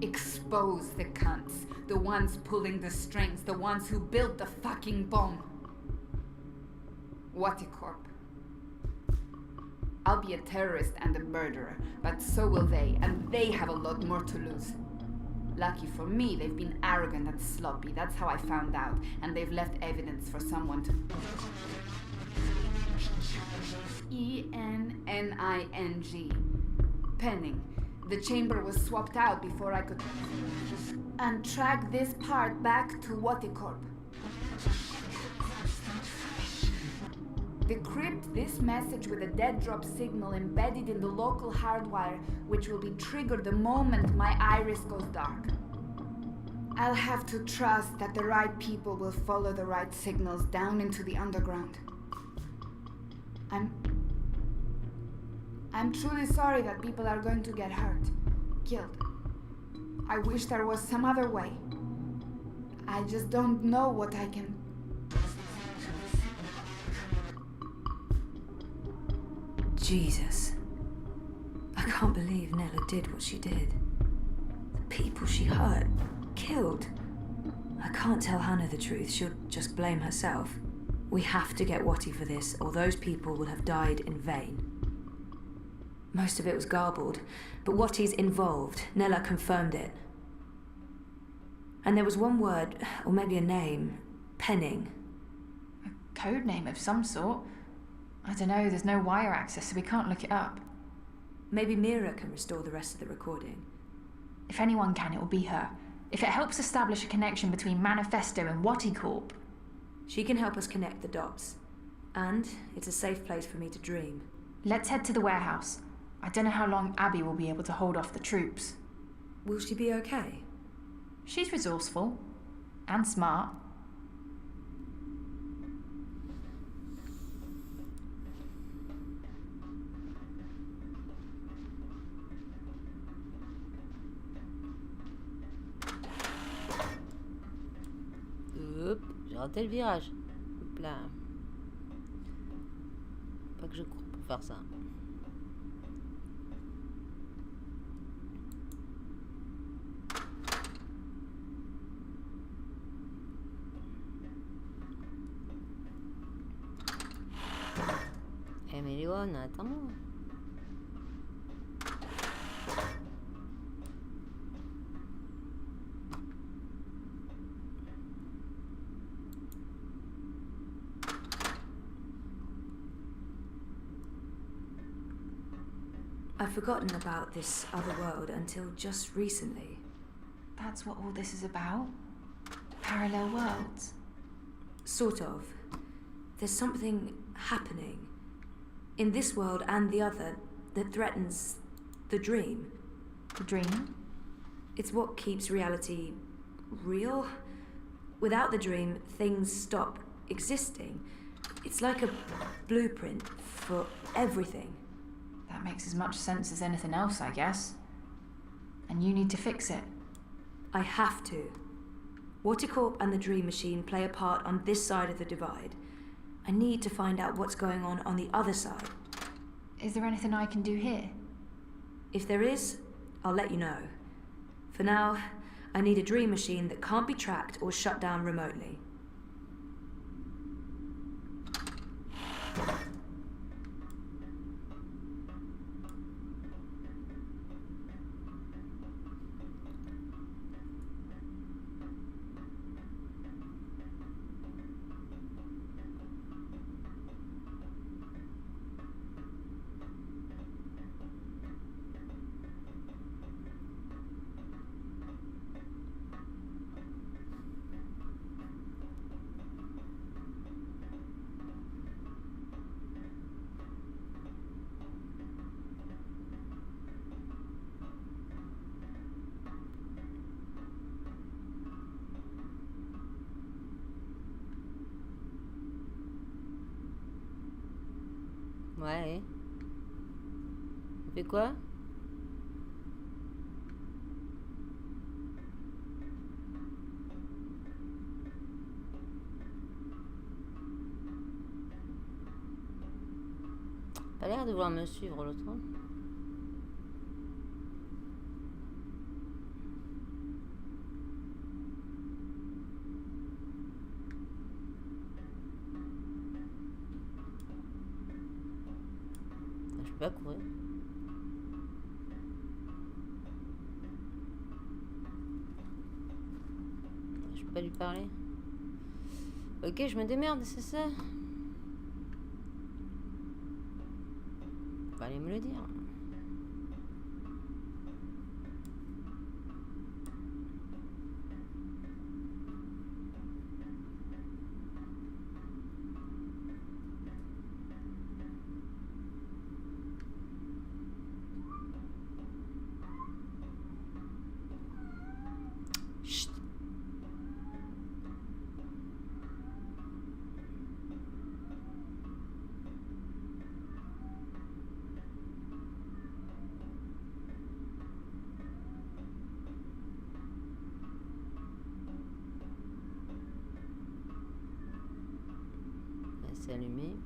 expose the cunts. The ones pulling the strings. The ones who built the fucking bomb. Waticorp. I'll be a terrorist and a murderer, but so will they, and they have a lot more to lose. Lucky for me, they've been arrogant and sloppy. That's how I found out. And they've left evidence for someone to... E-N-N-I-N-G. Penning. The chamber was swapped out before I could... and track this part back to Waticorp. Decrypt this message with a dead drop signal embedded in the local hardwire, which will be triggered the moment my iris goes dark. I'll have to trust that the right people will follow the right signals down into the underground. I'm truly sorry that people are going to get hurt, killed. I wish there was some other way. I just don't know what I can... Jesus. I can't believe Nella did what she did. The people she hurt, killed. I can't tell Hannah the truth. She'll just blame herself. We have to get Watty for this, or those people will have died in vain. Most of it was garbled, but what he's involved, Nella confirmed it. And there was one word, or maybe a name, Penning. A code name of some sort. I don't know, there's no wire access, so we can't look it up. Maybe Mira can restore the rest of the recording. If anyone can, it will be her. If it helps establish a connection between Manifesto and Watty Corp. She can help us connect the dots. And it's a safe place for me to dream. Let's head to the warehouse. I don't know how long Abby will be able to hold off the troops. Will she be okay? She's resourceful. And smart. Hop, j'ai raté le virage. Hop là. Pas que je cours pour faire ça. Eh mais Léon, attends-moi. I've forgotten about this other world until just recently. That's what all this is about? Parallel worlds? Sort of. There's something happening in this world and the other that threatens the dream. The dream? It's what keeps reality real. Without the dream, things stop existing. It's like a blueprint for everything. That makes as much sense as anything else, I guess. And you need to fix it. I have to. Watercorp and the Dream Machine play a part on this side of the divide. I need to find out what's going on the other side. Is there anything I can do here? If there is, I'll let you know. For now, I need a Dream Machine that can't be tracked or shut down remotely. Ouais. On fait quoi? Pas l'air de vouloir me suivre l'autre. Je peux pas courir. Je peux pas lui parler. Ok, je me démerde, c'est ça. Va aller me le dire. C'est allumé.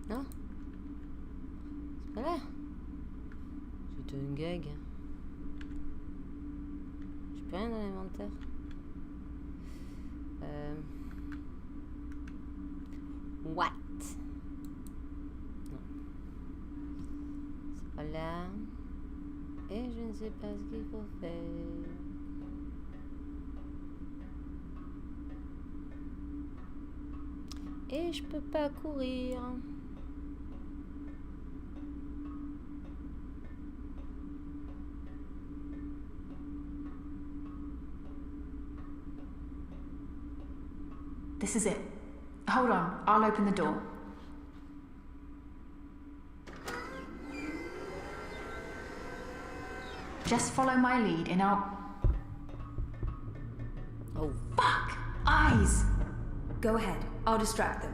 Non, c'est pas là. C'est une gag. plus rien dans l'inventaire. What? Non. C'est pas là. Et je ne sais pas ce qu'il faut faire. Et je peux pas courir. This is it. Hold on, I'll open the door. Just follow my lead and I'll... Oh. Fuck! Eyes! Go ahead, I'll distract them.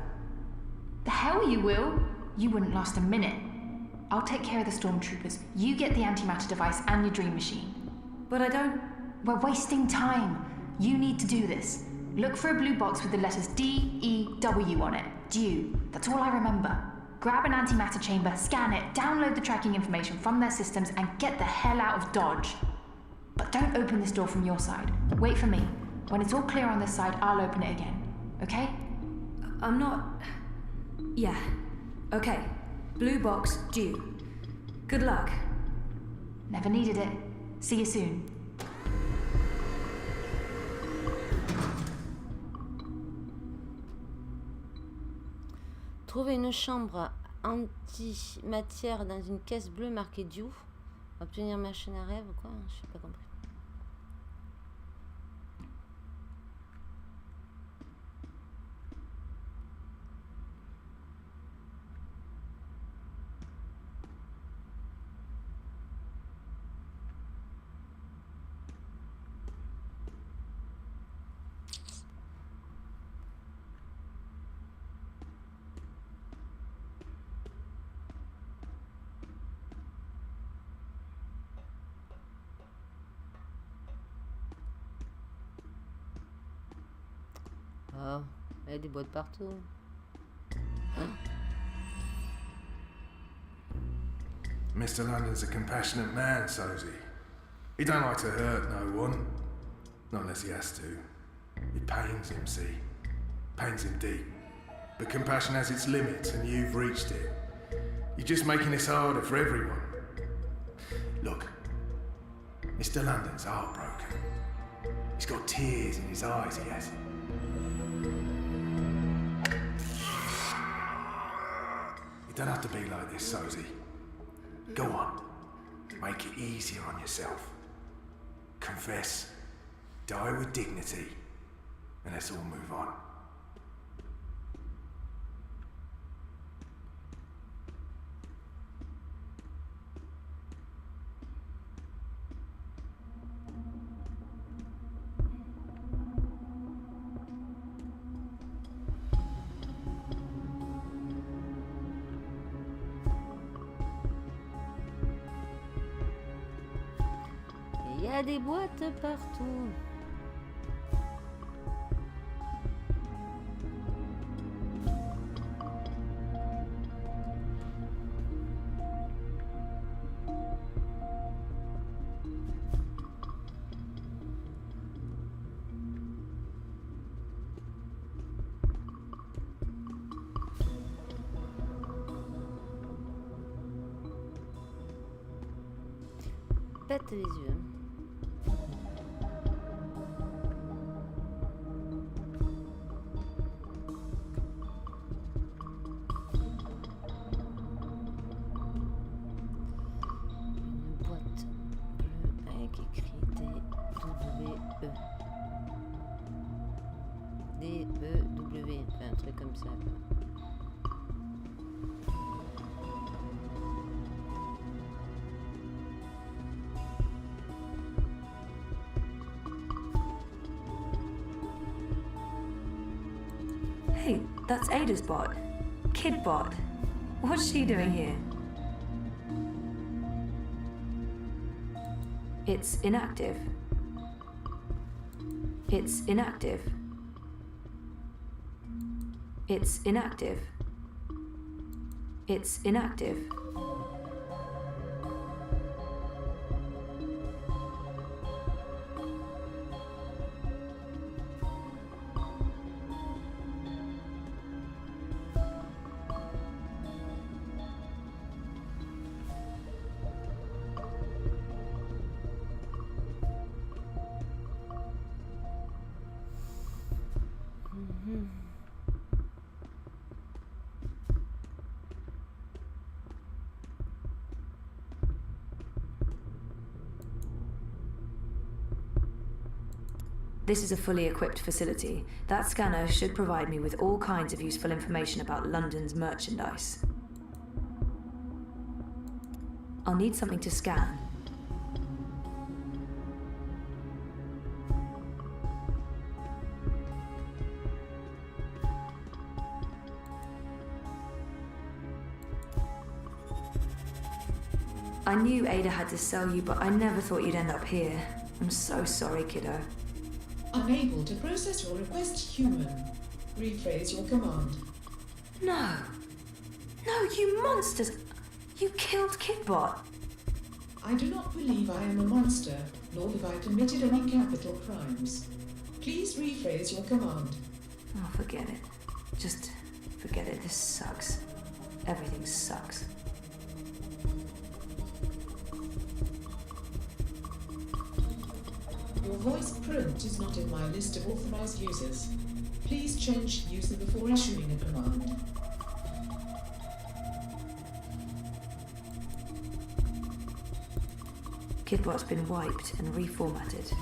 The hell you will? You wouldn't last a minute. I'll take care of the stormtroopers. You get the antimatter device and your dream machine. But I don't... We're wasting time. You need to do this. Look for a blue box with the letters D-E-W on it. Dew. That's all I remember. Grab an antimatter chamber, scan it, download the tracking information from their systems, and get the hell out of Dodge. But don't open this door from your side. Wait for me. When it's all clear on this side, I'll open it again. Okay? I'm not... Yeah. Okay. Blue box, due. Good luck. Never needed it. See you soon. Trouver une chambre anti-matière dans une caisse bleue marquée Dew. Obtenir machine à rêve, quoi? Je n'ai pas compris. Oh, il y a des boîtes partout. Hein? Mr. London's a compassionate man, so's he. He don't like to hurt no one. Not unless he has to. It pains him, see? Pains him deep. But compassion has its limits, and you've reached it. You're just making this harder for everyone. Look, Mr. London's heartbroken. He's got tears in his eyes, he has. You don't have to be like this, Sozy. Go on. Make it easier on yourself. Confess. Die with dignity. And let's all move on. Il y a des boîtes partout. Pète les yeux. Une boîte bleue avec écrit D-W-E. D-E-W, un truc comme ça. Hey, that's Ada's bot. Kid bot. What's she doing here? It's inactive. It's inactive. It's inactive. It's inactive. This is a fully equipped facility. That scanner should provide me with all kinds of useful information about London's merchandise. I'll need something to scan. I knew Ada had to sell you, but I never thought you'd end up here. I'm so sorry, kiddo. Unable to process your request, human. Rephrase your command. No. No, you monsters! You killed Kidbot. I do not believe I am a monster, nor have I committed any capital crimes. Please rephrase your command. Oh, forget it. Just forget it. This sucks. Everything sucks. Your voice prompt is not in my list of authorized users. Please change user before issuing a command. Kidbot's been wiped and reformatted.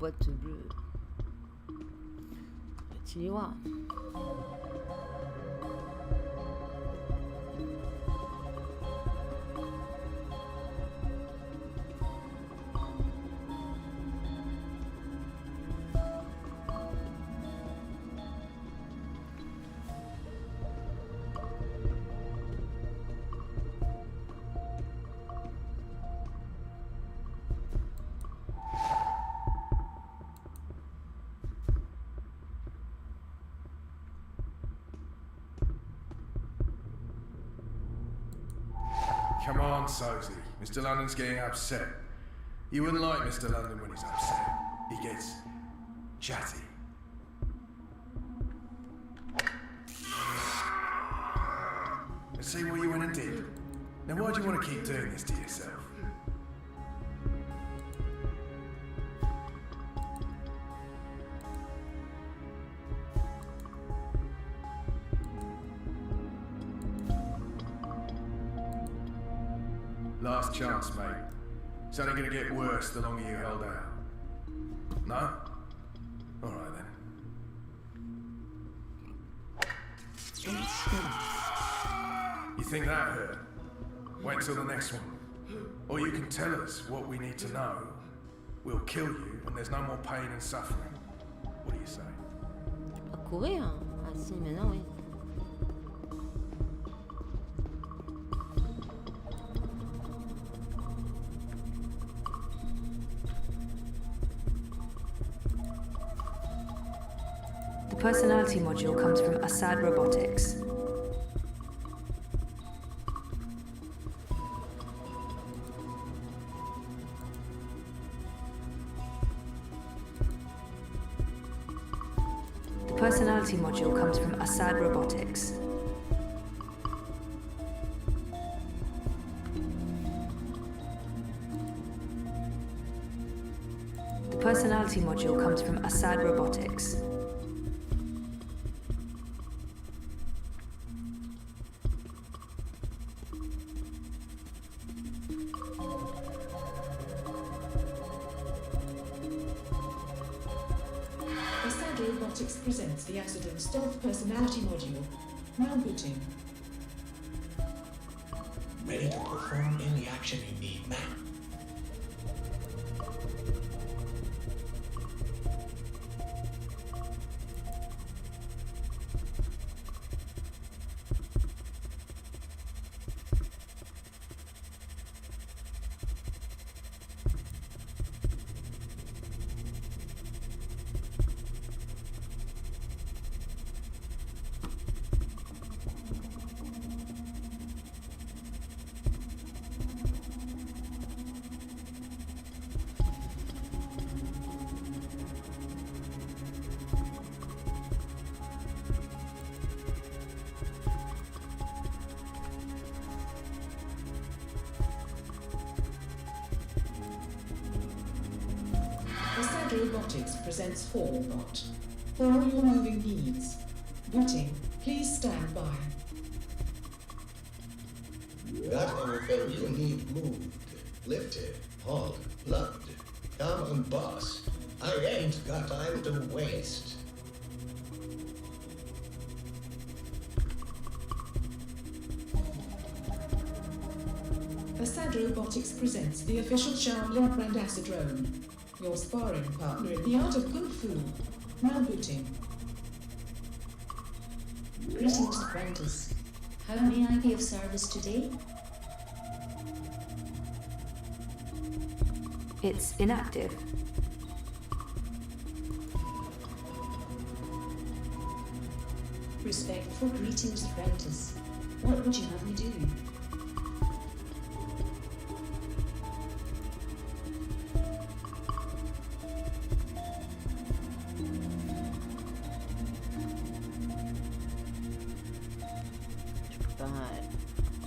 Boîte bleue. Tu y vois. Come on, Sosie. Mr. London's getting upset. You wouldn't like Mr. London when he's upset. He gets chatty. Let's see what you went and did. Now, why do you want to keep doing this to yourself? Last chance, mate. It's only gonna get worse the longer you held out. No? Alright then. You think that hurt? Wait till the next one. Or you can tell us what we need to know. We'll kill you and there's no more pain and suffering. What do you say? Tu peux courir, hein? Ah si, maintenant oui. The personality module comes from Assad Robotics. The personality module comes from Assad Robotics. The personality module comes from Assad Robotics. Robotics presents the Accident Stealth Personality Module. Now booting. Ready to perform any action you need, ma'am. Robotics presents Fallbot. For all your moving needs. Booting, please stand by. Got anything you need moved, lifted, hauled, plugged? Come on, boss. I ain't got time to waste. Assad Robotics presents the official Shaolin brand Acid-Drone. Your sparring partner in the art of Kung Fu. Now booting. Greetings, apprentice. How may I be of service today? It's inactive. Respectful greetings, apprentice. What would you have me do?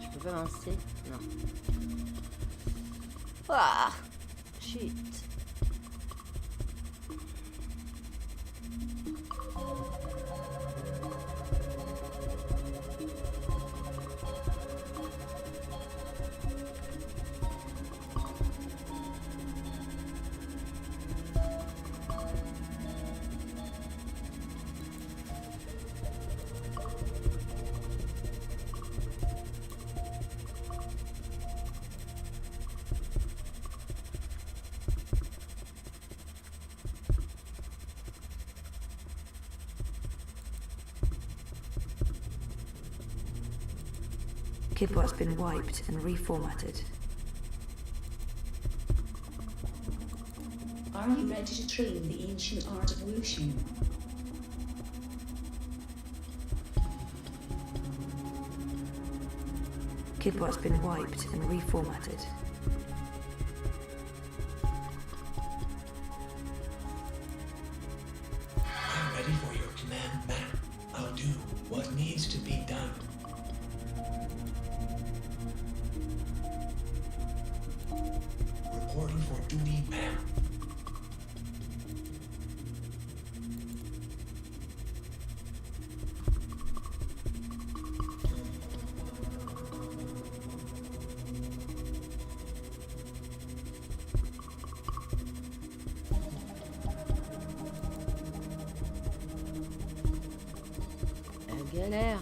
Je peux pas lancer? Non. Ah! Shit. Kidbot's been wiped and reformatted. Are you ready to train the ancient art of wushu? Kidbot's been wiped and reformatted. I'm ready for your command, ma'am. I'll do what needs to be done. Reporting for duty, ma'am. galère.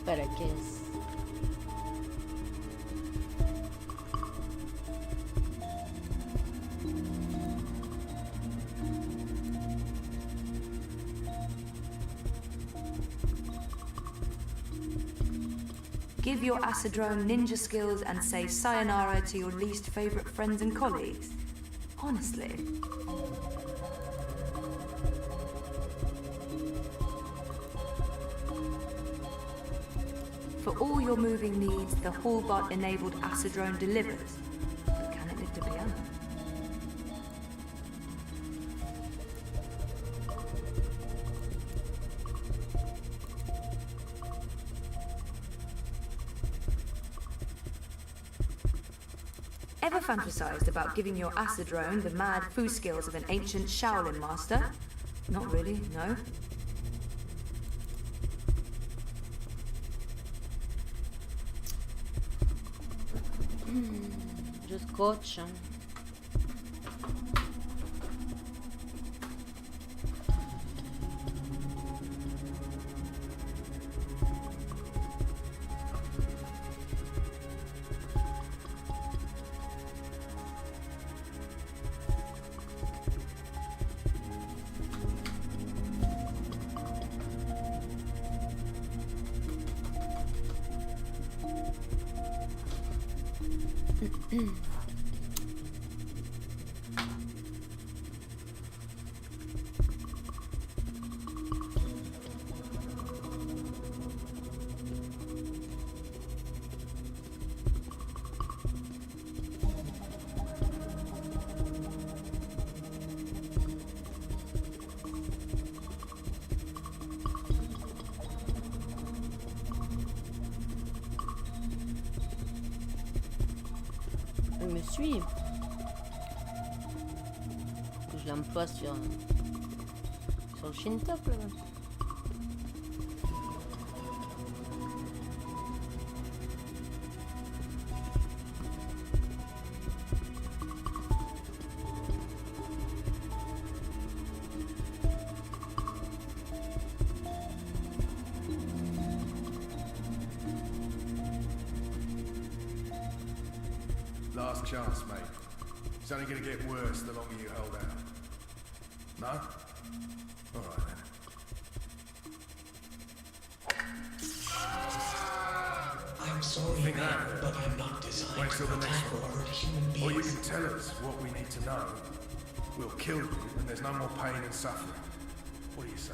Pas la caisse. Give your Acidrone ninja skills and say sayonara to your least favourite friends and colleagues. Honestly. For all your moving needs, the Hallbot-enabled Acidrone delivers. But can it live to be owned? Ever fantasized about giving your Acidrone the mad foo skills of an ancient Shaolin master? Not really, no. Je scotch. Elle me suit. Je l'emploie sur le shin-top là. Last chance, mate. It's only going to get worse the longer you hold out. No? All right, then. I'm sorry, man, but I'm not designed to attack or hurt human beings. Or you can tell us what we need to know. We'll kill you, and there's no more pain and suffering. What do you say?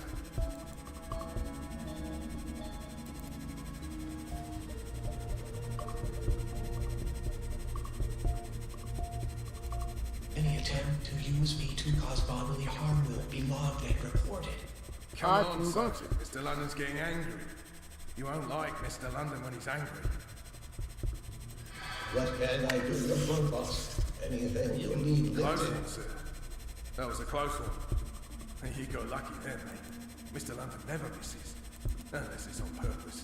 Any attempt to use me to cause bodily harm will be logged and reported. Come on, Sergeant. Mr. London's getting angry. You won't like Mr. London when he's angry. What can I do, your boss? Anything you need Close lifted? one, sir. That was a close one. You got lucky there, mate. Mr. London never misses. Unless it's on purpose.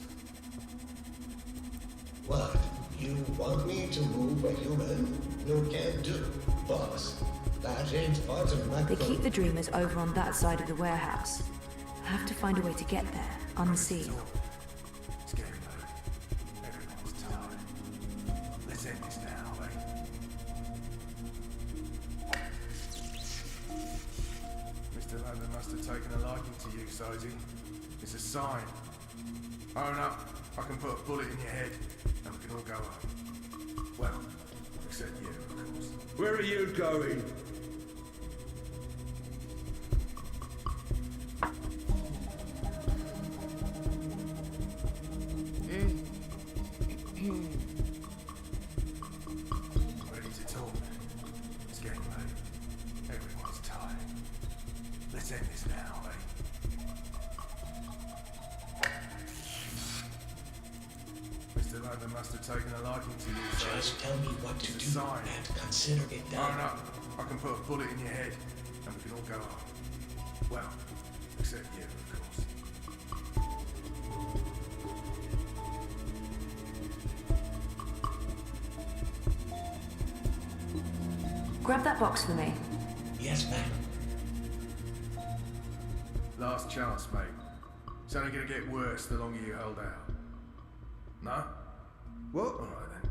What? You want me to move a human? You can't do, boss. That ain't part of my They code. keep the Dreamers over on that side of the warehouse. I have to find a way to get there, unseen. It's getting late. Everyone's tired. Let's end this now, eh? Mr. London must have taken a liking to you, Sozy. It's a sign. Own up. I can put a bullet in your head, and we can all go home. Well, except you, of course. Where are you going? Ready to talk? It's getting late. Everyone's tired. Let's end this now, eh? Mr. London must have taken a liking to you, so... Just tell me what to do and consider it done. Oh, no. I can put a bullet in your head, and we can all go home. Well, except you, of course. Grab that box for me. Yes, ma'am. Last chance, mate. It's only gonna get worse the longer you hold out. No? What? All right, then.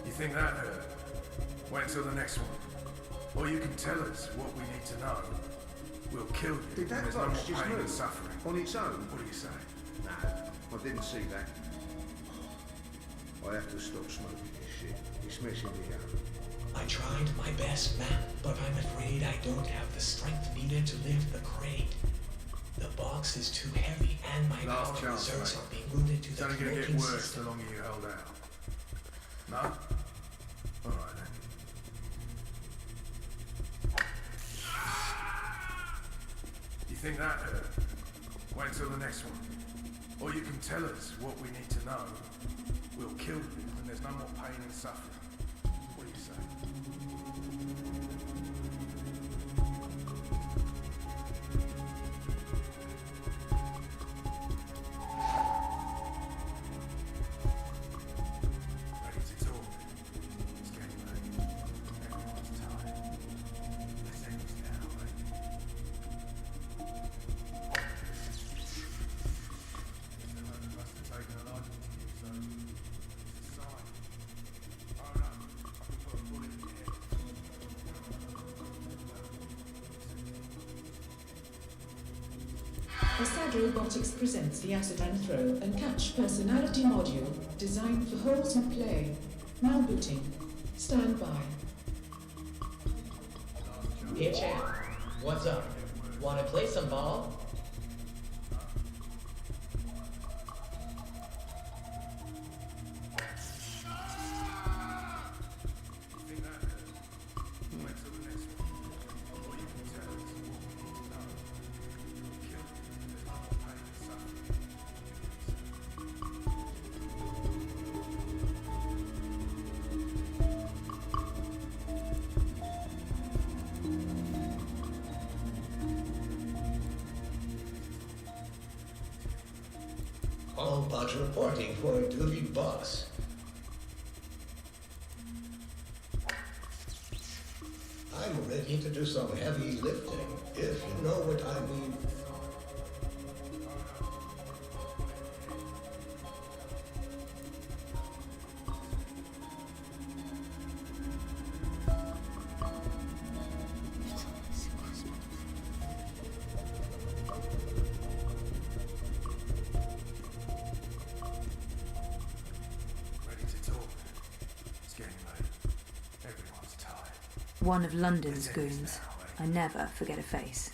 You think that hurt? Wait until the next one. Or you can tell us what we need to know. We'll kill you. Did that There's no more box just pain and move suffering. on its own? What do you say? Nah, I didn't see that. I have to stop smoking this shit. It's messing me up. I tried my best, ma'am, but I'm afraid I don't have the strength needed to lift the crate. The box is too heavy, and my Last power chance, reserves mate. are being routed to It's the only gonna get cloaking worse system. the longer you hold out. No? All right, then. You think that hurt? Wait until the next one. Or you can tell us what we need to know. We'll kill you, and there's no more pain and suffering. What do you say? Ready to talk? It's getting late. Everyone's tired. Let's end this now, mate. Mr. London must have taken a liking to you, so it's a sign. Oh no, I can put a bullet in your head. Asad Robotics presents the Acid and Throw and Catch personality module designed for wholesome play. Now booting. Stand by. Here, champ. What's up? Wanna play some ball? All but reporting for duty boss. I'm ready to do some heavy lifting, if you know what I mean. Ready to talk? It's getting late. Everyone's tired. One of London's goons. I never forget a face.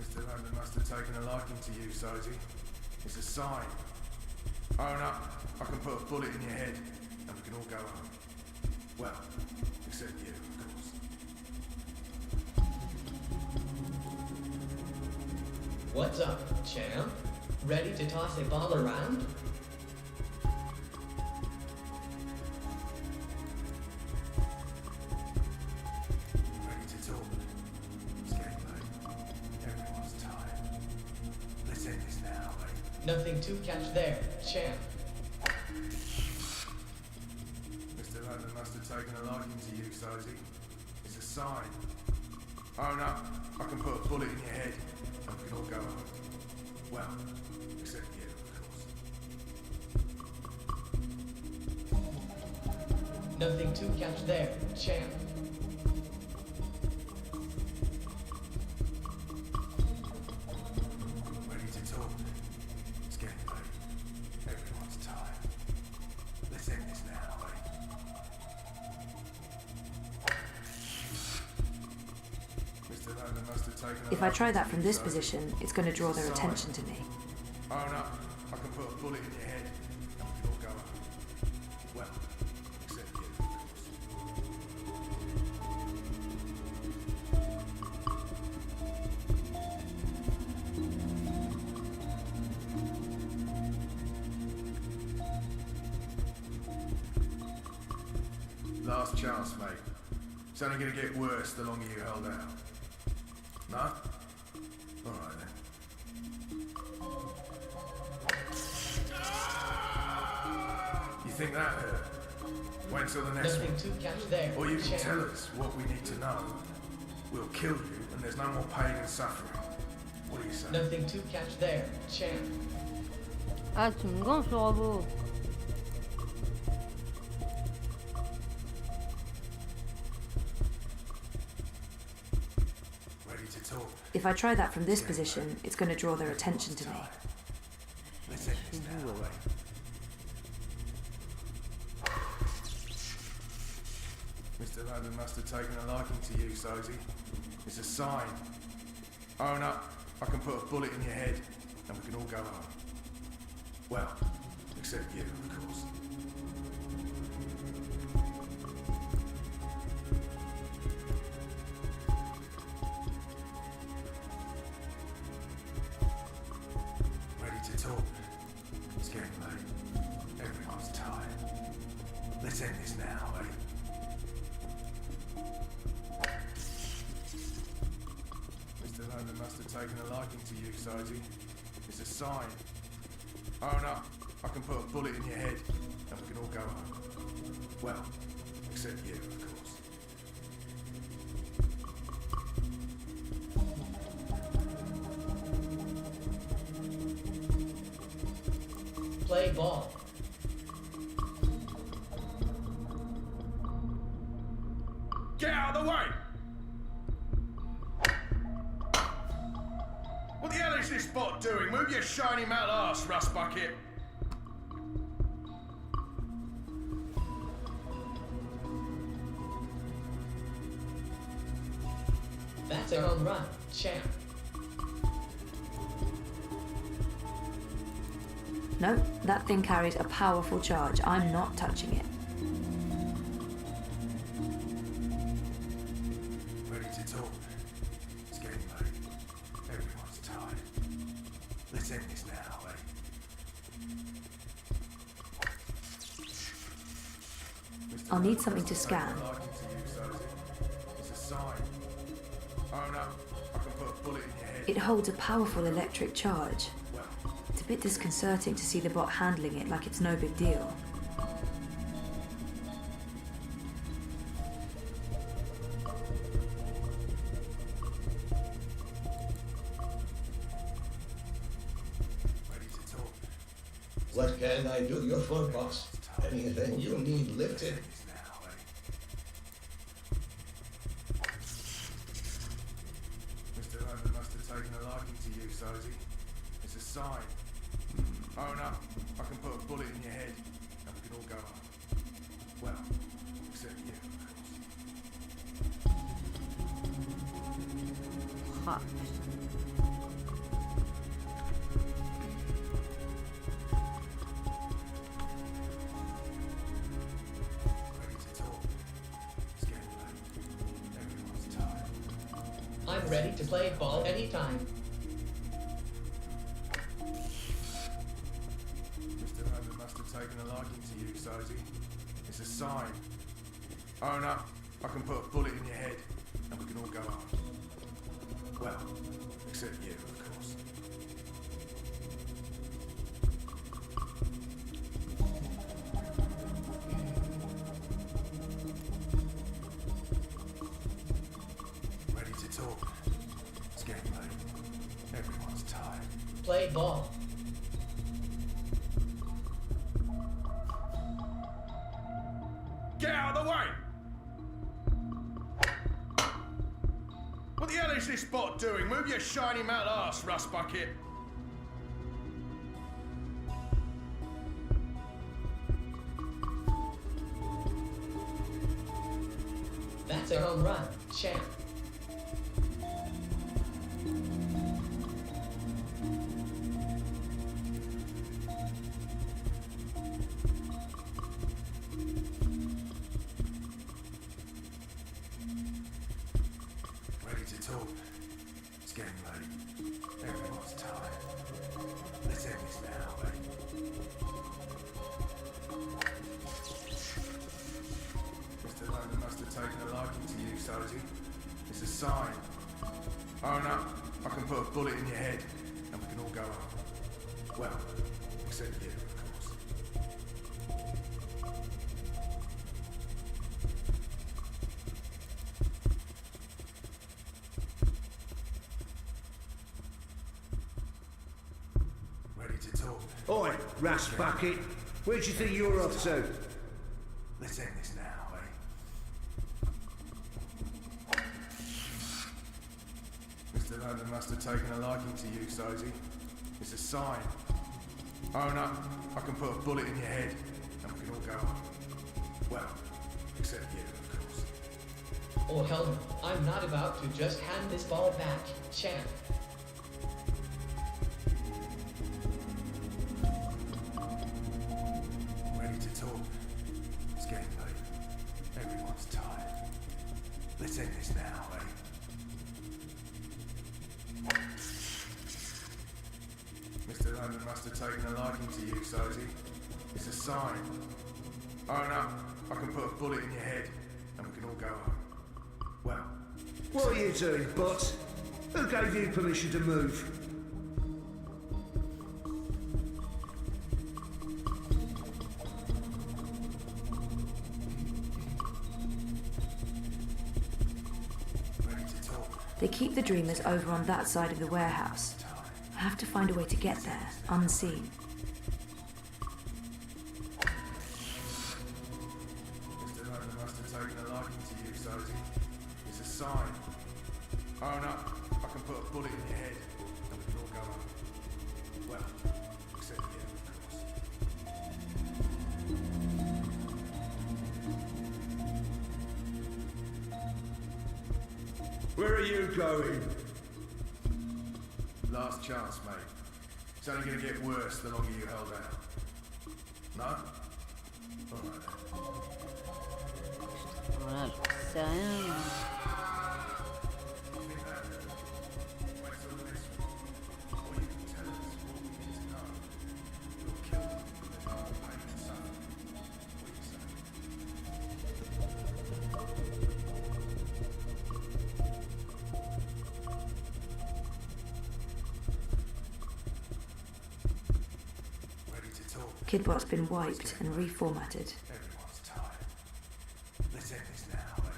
Mr. London must have taken a liking to you, Sozy. It's a sign. Own up. I can put a bullet in your head, and we can all go home. Well, except you, of course. What's up, champ? Ready to toss a ball around? Ready to talk? It's getting late. Everyone's tired. Let's end this now, eh? Nothing to catch there, champ. Mr. London must have taken a liking to you, Sozy. It's a sign. Own up. I can put a bullet in your head, and we can all go home. Well, except you, of course. Nothing to catch there, champ. Ready to talk? It's getting late. Everyone's tired. Let's end this now, eh? Mr. London must have taken a If I try liking that to from you, this Sozy. position, it's going to draw their Sign. attention to me. Own up. I can put a bullet in your head, and we can all go home. Well, except you, of course. Last chance, mate. It's only gonna get worse the longer you hold out. No? Alright then. You think that hurt? Wait until the next Nothing one. to catch there. Or you can champ. tell us what we need to know. We'll kill you and there's no more pain and suffering. What do you say? Nothing to catch there, champ. Ah, tu me gonfles, le robot. Ready to talk? If I try that from this position, it's going to draw their attention to me. Let's end this now, eh? Mr. London must have taken a liking to you, Sosie. It's a sign. Own up. I can put a bullet in your head, and we can all go home. Well, except you, of course. Ready to talk? It's getting late. Everyone's tired. Let's end this now, eh? Mr. London must have taken a liking to you, Sosie. It's a sign. Own up. I can put a bullet in your head, and we can all go home. Well, except you, of course. Play ball. Get out of the way! What the hell is this bot doing? Move your shiny metal ass, rust bucket! That's a home run, champ. No, that thing carries a powerful charge. I'm not touching it. Ready to talk? It's getting late. Everyone's tired. Let's end this now, eh? I'll need something to scan. It's a sign. Own up. I can put a bullet in your head. It holds a powerful electric charge. It's a bit disconcerting to see the bot handling it like it's no big deal. What can I do you for, boss? Anything you need lifted? Mr. London must have taken a liking to you, Sosie. It's a sign. Own up. I can put a bullet in your head, and we can all go home. Well, except you, of course. Ah, I'm ready to play ball anytime. Mr. London must have taken a liking to you, Sosie. It's a sign. Own up. I can put a bullet in your head, and we can all go home. Well, except you, of course. Ready to talk? It's getting late. Everyone's tired. Play ball. Get out of the way! What the hell is this bot doing? Move your shiny metal ass, rust bucket! That's a home run, champ. Ready to talk? It's getting late. Everyone's tired. Let's end this now, eh? Mr. sign. Own up, I can put a bullet in your head, and we can all go home. Well, except you, of course. Ready to talk? Oi, Ras Bucket. Where do you think you're off to? Let's end this now, eh? Mr. London must have taken a liking to you, Sozy. It's a sign. Own up, I can put a bullet in your head, and we can all go home. Well, except you, of course. Oh, hell no. I'm not about to just hand this ball back, champ. Ready to talk? It's getting late. Everyone's tired. Let's end this now, eh? Mr. London must have taken a liking to you, Sozy. It's a sign. Own up, I can put a bullet in your head, and we can all go home. Well, What are you doing, Bot? Who gave you permission to move? They keep the dreamers over on that side of the warehouse. I have to find a way to get there, unseen. Mr. London must have taken a liking to you, Sozy. It's a sign. Own up, I can put a bullet in your head, and we can all go home. Well, except you, of course. Where are you going? Last chance, mate. It's only gonna get worse the longer you hold out. No? Alright then. Voilà, je sais rien. Mais... Kidbot's been wiped and reformatted. Everyone's tired. Let's end this now, eh?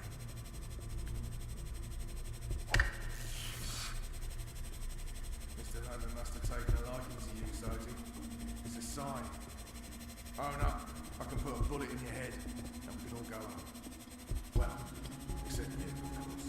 Mr. London must have taken a liking to you, Sozy. It's a sign. Own up, I can put a bullet in your head, and we can all go home. Well, except you, of course.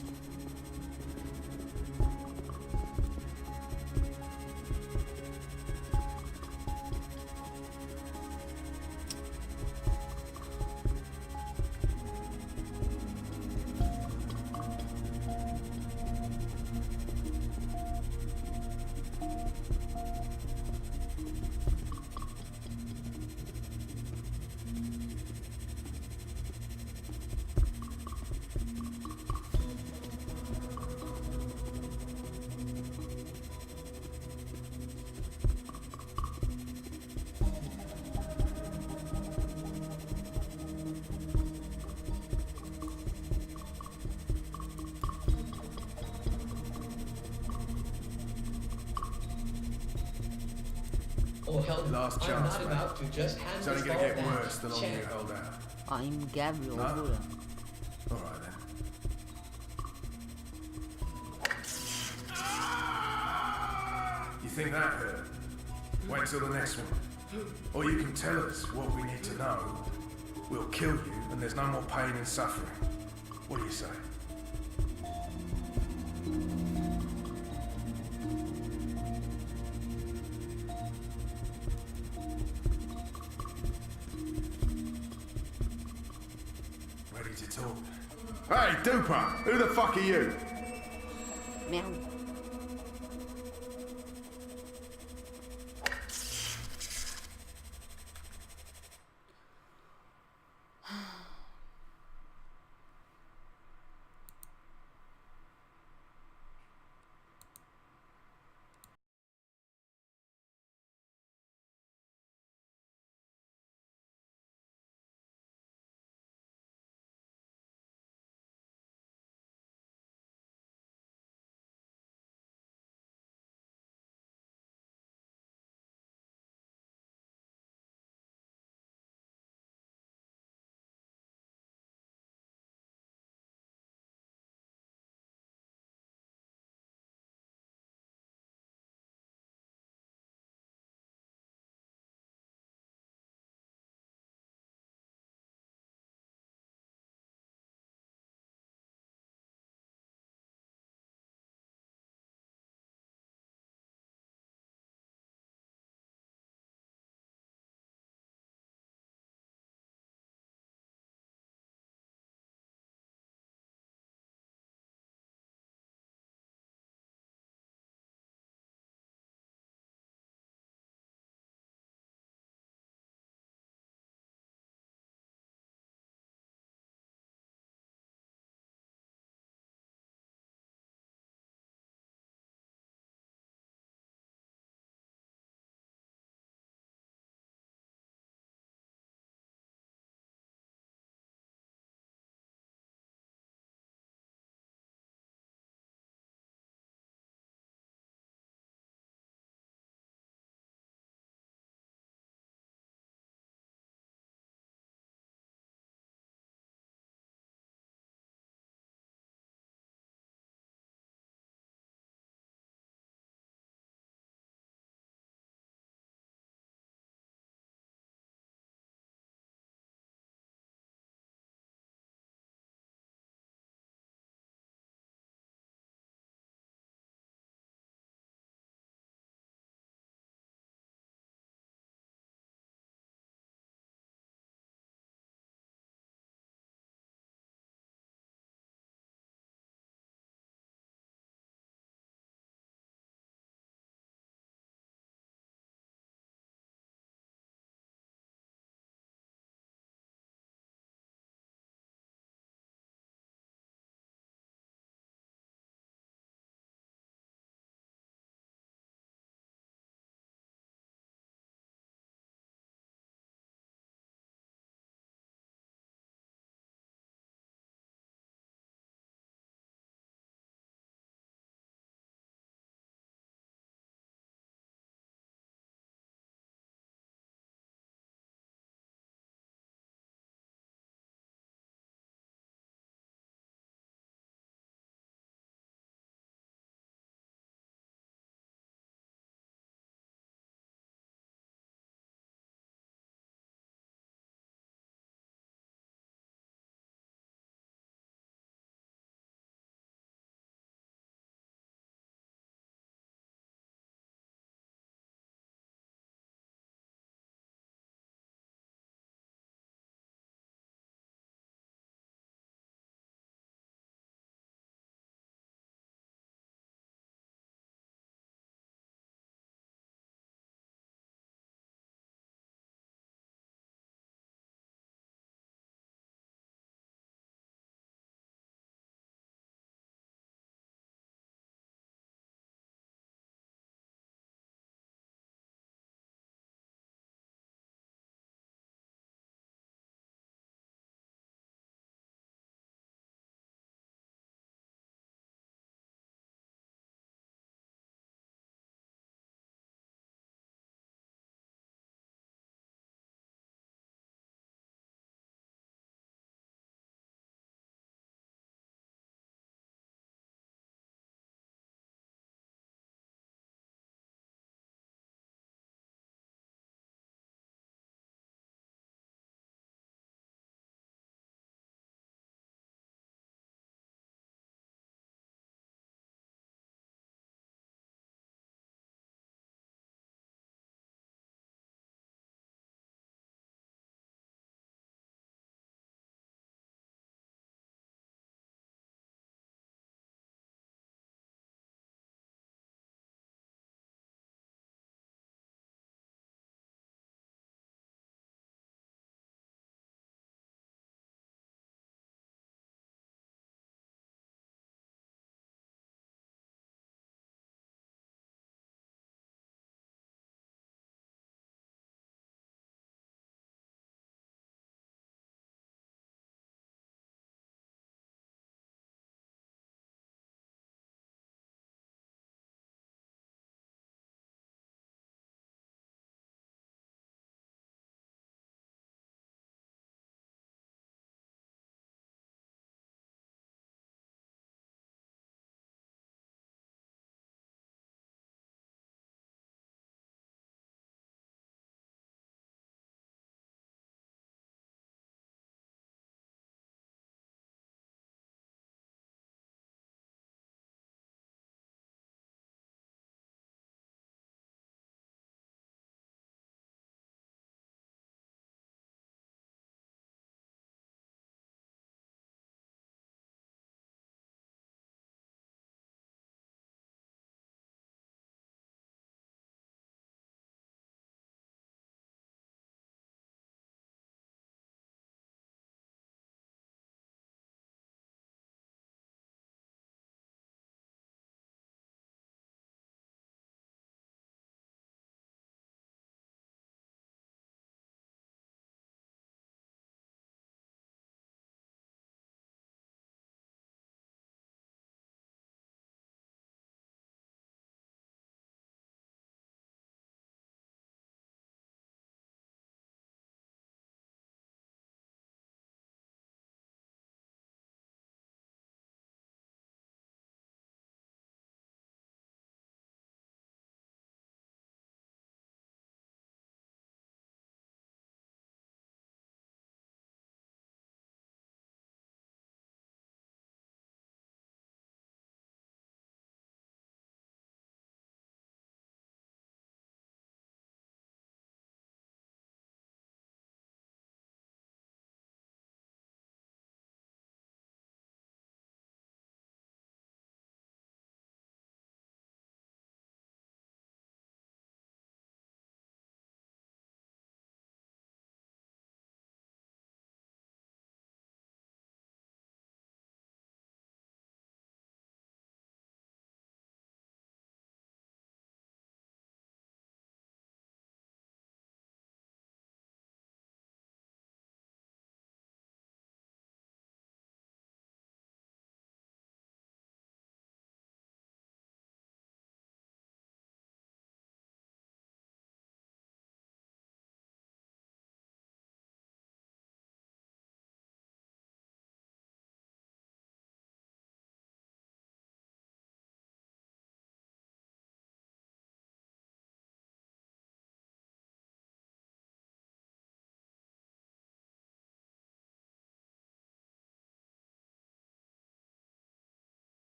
Oh, hell no. Last I'm chance, not mate. about to just hand It's only this gonna ball get back, worse the longer you champ. hold out. Ah, il me gave le No? robot là. Alright then. You think that hurt? Wait till the next one. Or you can tell us what we need to know. We'll kill you, and there's no more pain and suffering. What do you say? Ready to talk? Hey, Duper! Who the fuck are you? Merde.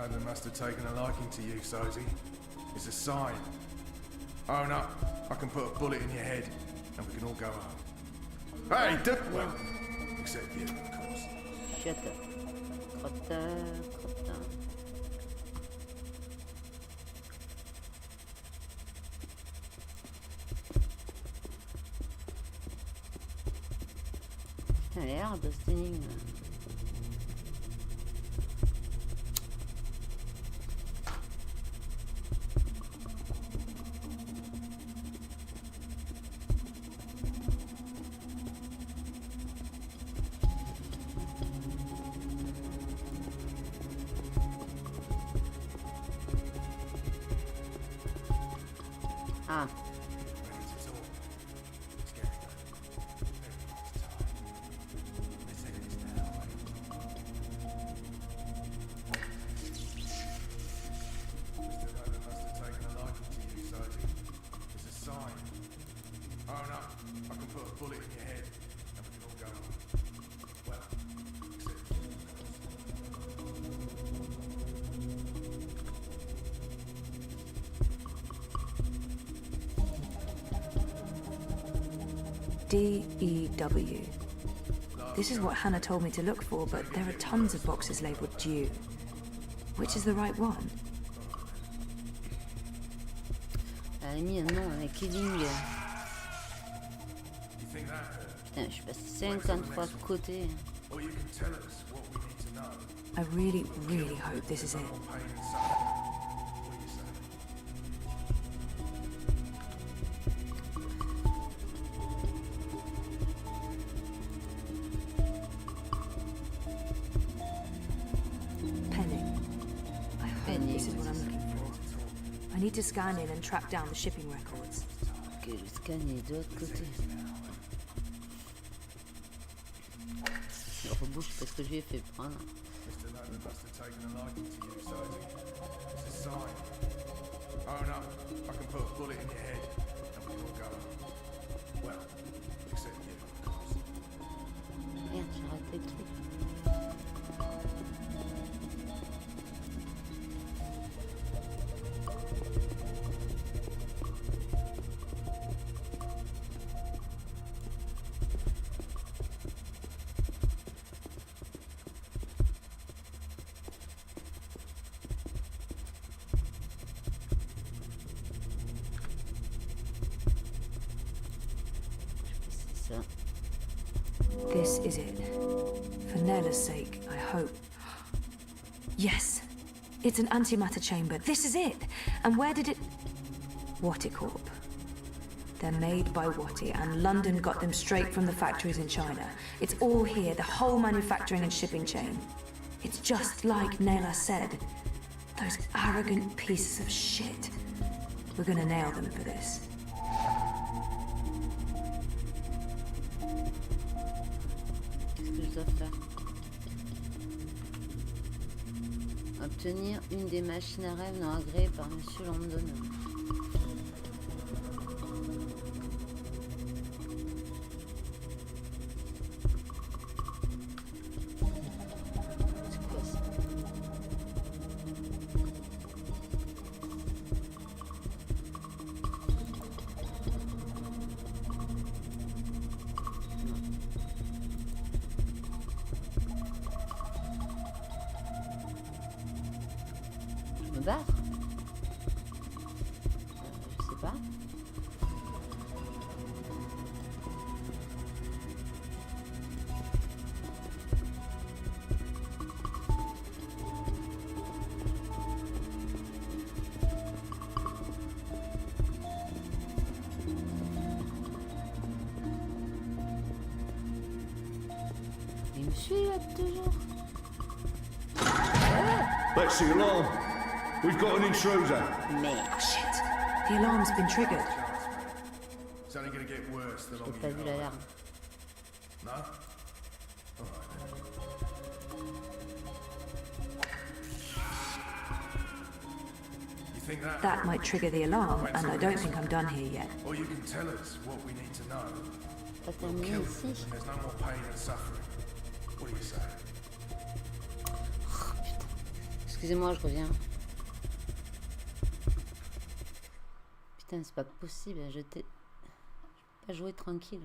Adam must have taken a liking to you, Sosie. It's a sign. Own up. I can put a bullet in your head, and we can all go home. Hey, well, except you, of course. Shut up. Crottin. Putain, elle est hard, cette énigme. Ah. D-E-W. This is what Hannah told me to look for, but there are tons of boxes labelled due. Which is the right one? Elle a mis un nom avec Killing. Putain, je suis passé 50 fois côté. I really, really hope this is it. I need to scan in and track down the shipping records. Ok, le scan est de l'autre côté. Je rebouche parce que je lui ai fait prendre. Merde, j'ai raté le truc. This is it. For Nella's sake, I hope. Yes! It's an antimatter chamber. This is it! And where did it... Wattie Corp. They're made by Wattie, and London got them straight from the factories in China. It's all here, the whole manufacturing and shipping chain. It's just like Nella said. Those arrogant pieces of shit. We're gonna nail them for this. Obtenir une des machines à rêve non agréées par Monsieur London. C'est quoi ça? Me battre? Je sais pas. Il me suit là toujours. Let's see alarm. We've got an intruder. Merde. Oh shit! The alarm's been triggered. It's only going to get worse the longer J'ai pas vu l'alarme. No? You think that... That might trigger the alarm, and I don't think I'm done here yet. Or you can tell us what we need to know. Pas terminé ici. There's no more pain and suffering. What do you say? Excusez-moi, je reviens. Putain, c'est pas possible. Je peux pas jouer tranquille.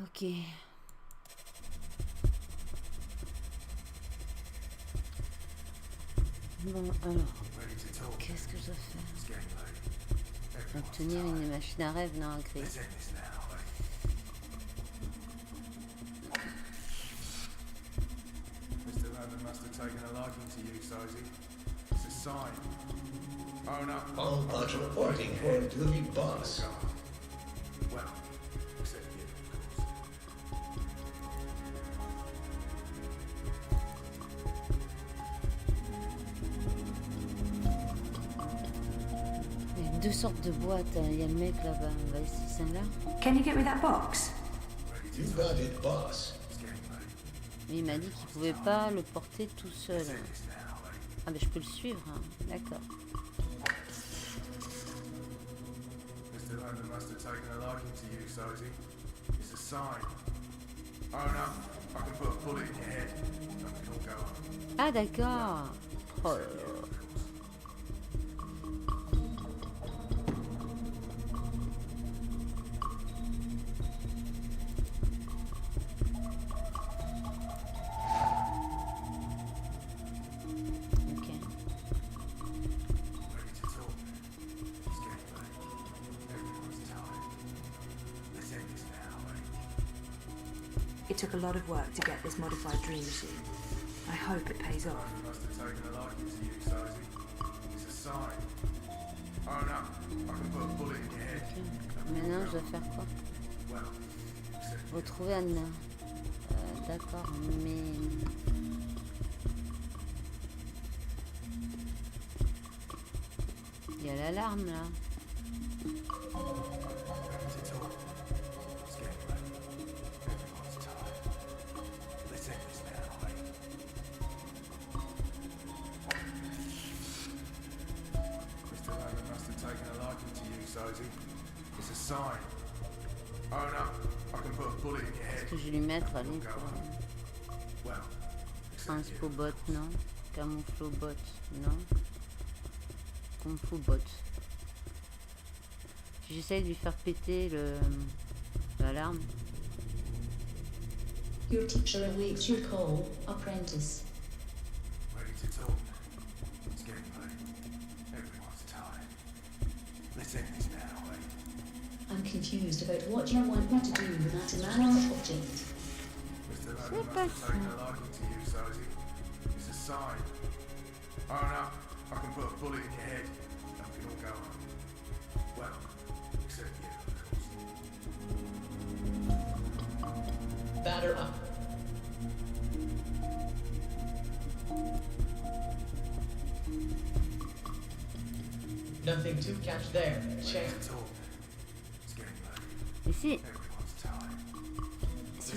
Ok. Bon, alors, qu'est-ce que je dois faire? Obtenir une machine à rêve non agréée. All but reporting for duty boss. Il y a deux sortes de boîtes. Il y a le mec là-bas. On va essayer celle-là. Can you get me that box? You got it, boss. Mais il m'a dit qu'il pouvait pas le porter tout seul. Ah mais je peux le suivre, hein. D'accord. Ah d'accord. Oh là là. It took a lot of work to get this modified dream machine. I hope it pays off. Maintenant, je dois faire quoi? Retrouver Anna. D'accord, mais... Il y a l'alarme, là. Est-ce que je vais lui mettre, allez, Transpobot, non. Camouflobot, non. Confobot. Si j'essaye de lui faire péter l'alarme. Your teacher awaits your call, apprentice. Ready to talk? It's getting late. Everyone's tired. Let's end this now, eh? I'm confused about what you want me to do with that inanimate object. Mr. Logan must have taken a liking to you, Sosie. It's a sign. Own up, I can put a bullet in your head, and we can all go home. Well, except you, of course. Batter up. Nothing to catch there, champ. Et si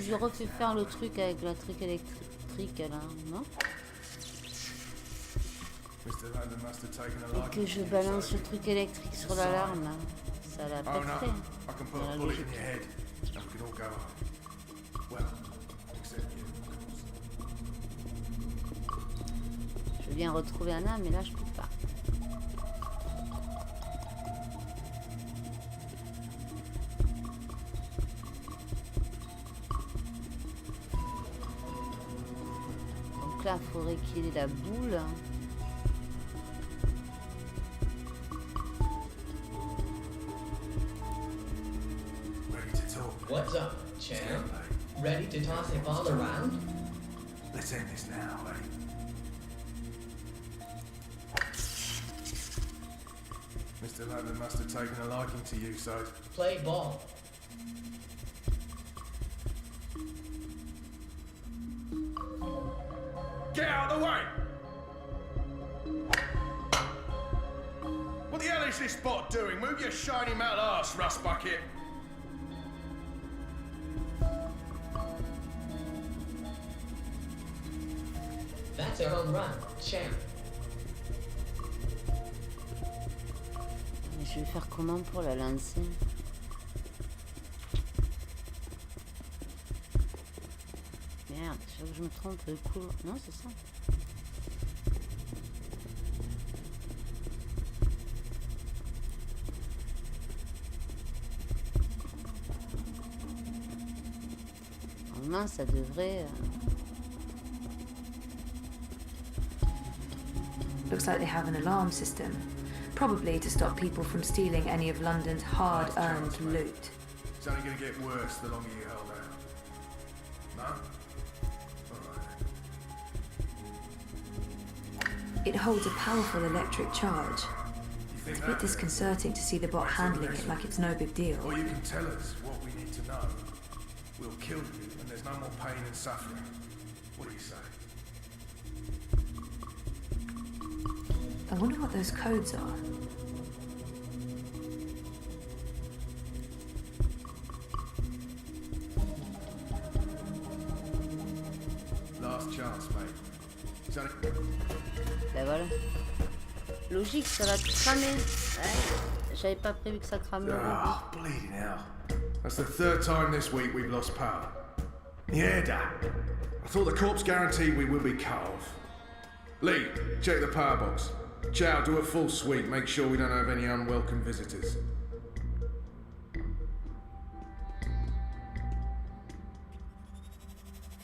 je refais faire le truc avec la truc électrique là, non? Et que je balance le truc électrique sur l'alarme là, ça l'a pas fait. Dans la logique. Je veux bien retrouver Anna, mais là je peux pas. Donc là, il faudrait qu'il ait la boule. What's up, champ? Ready to toss a ball around? Let's end this now, eh? Mr. London must have taken a liking to you, so... Play ball. Get out of the way! What the hell is this bot doing? Move your shiny metal arse, rust bucket! That's a home run, champ. Mais je vais faire comment pour la lancer? Merde, je sais que je me trompe de cours. Non, c'est ça. Normalement, ça devrait... Looks like they have an alarm system. Probably to stop people from stealing any of London's hard-earned loot. It's only going to get worse the longer you hold out. No? Alright. It holds a powerful electric charge. It's a bit disconcerting to see the bot handling it like it's no big deal. Or you can tell us what we need to know. We'll kill you and there's no more pain and suffering. What do you say? I wonder what those codes are. Last chance, mate. Ben voilà. Logique, ça va cramer. Ouais. J'avais pas prévu que ça crame. Oh, bleeding hell. That's the third time this week we've lost power. Yeah, Dad. I thought the corpse guaranteed we would be cut off. Lee, check the power box. Chow, do a full sweep. Make sure we don't have any unwelcome visitors.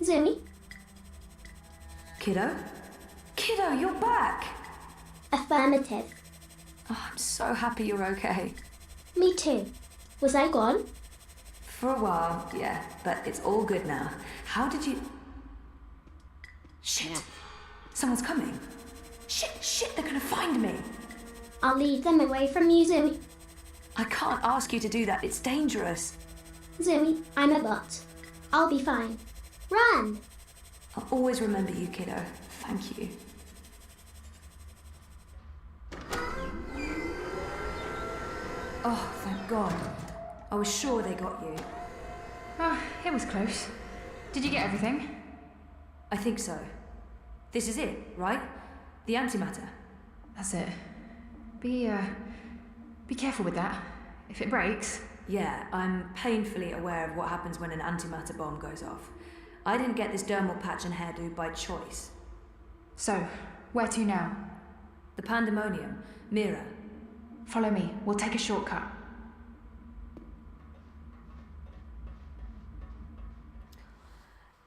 Zumi? Kiddo? Kiddo, you're back! Affirmative. Oh, I'm so happy you're okay. Me too. Was I gone? For a while, yeah, but it's all good now. How did you... Shit! Someone's coming. Shit, they're gonna find me. I'll lead them away from you, Zumi. I can't ask you to do that, it's dangerous. Zumi, I'm a bot. I'll be fine. Run! I'll always remember you, kiddo. Thank you. Oh, thank God. I was sure they got you. Oh, it was close. Did you get everything? I think so. This is it, right? The antimatter. That's it. Be careful with that. If it breaks, Yeah, I'm painfully aware of what happens when an antimatter bomb goes off. I didn't get this dermal patch and hairdo by choice. So, where to now? The pandemonium. Mira. Follow me. We'll take a shortcut.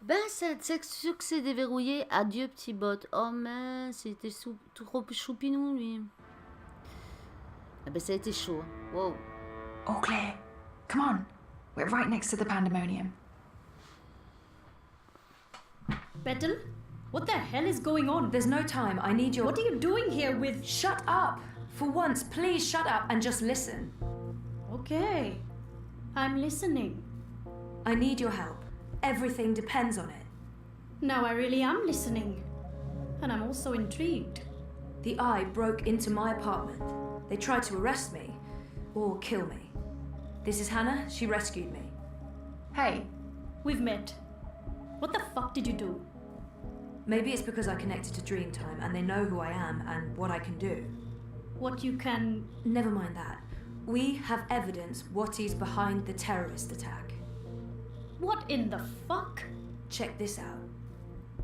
Ben, cette succès déverrouillé. Adieu, petit bot. Oh mince, c'était trop choupinou, lui. Ah ben, ça a été chaud. Wow. All clear. Come on. We're right next to the pandemonium. Betel? What the hell is going on? There's no time. I need your... What are you doing here with... Shut up! For once, please shut up and just listen. Okay. I'm listening. I need your help. Everything depends on it. Now I really am listening. And I'm also intrigued. The Eye broke into my apartment. They tried to arrest me. Or kill me. This is Hannah. She rescued me. Hey, we've met. What the fuck did you do? Maybe it's because I connected to Dreamtime and they know who I am and what I can do. What you can... Never mind that. We have evidence what is behind the terrorist attack. What in the fuck? Check this out.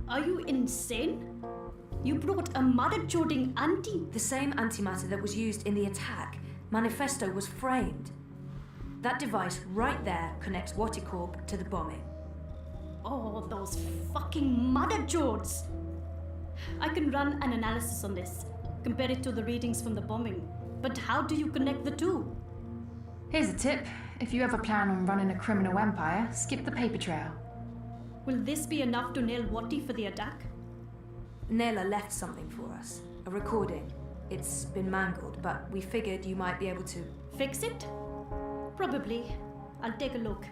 Are you insane? You brought a mother-joding anti... The same antimatter that was used in the attack. Manifesto was framed. That device right there connects Corp to the bombing. Oh, those fucking mother-jods! I can run an analysis on this, compare it to the readings from the bombing. But how do you connect the two? Here's a tip. If you ever plan on running a criminal empire, skip the paper trail. Will this be enough to nail Wati for the attack? Nayla left something for us. A recording. It's been mangled, but we figured you might be able to... Fix it? Probably. I'll take a look.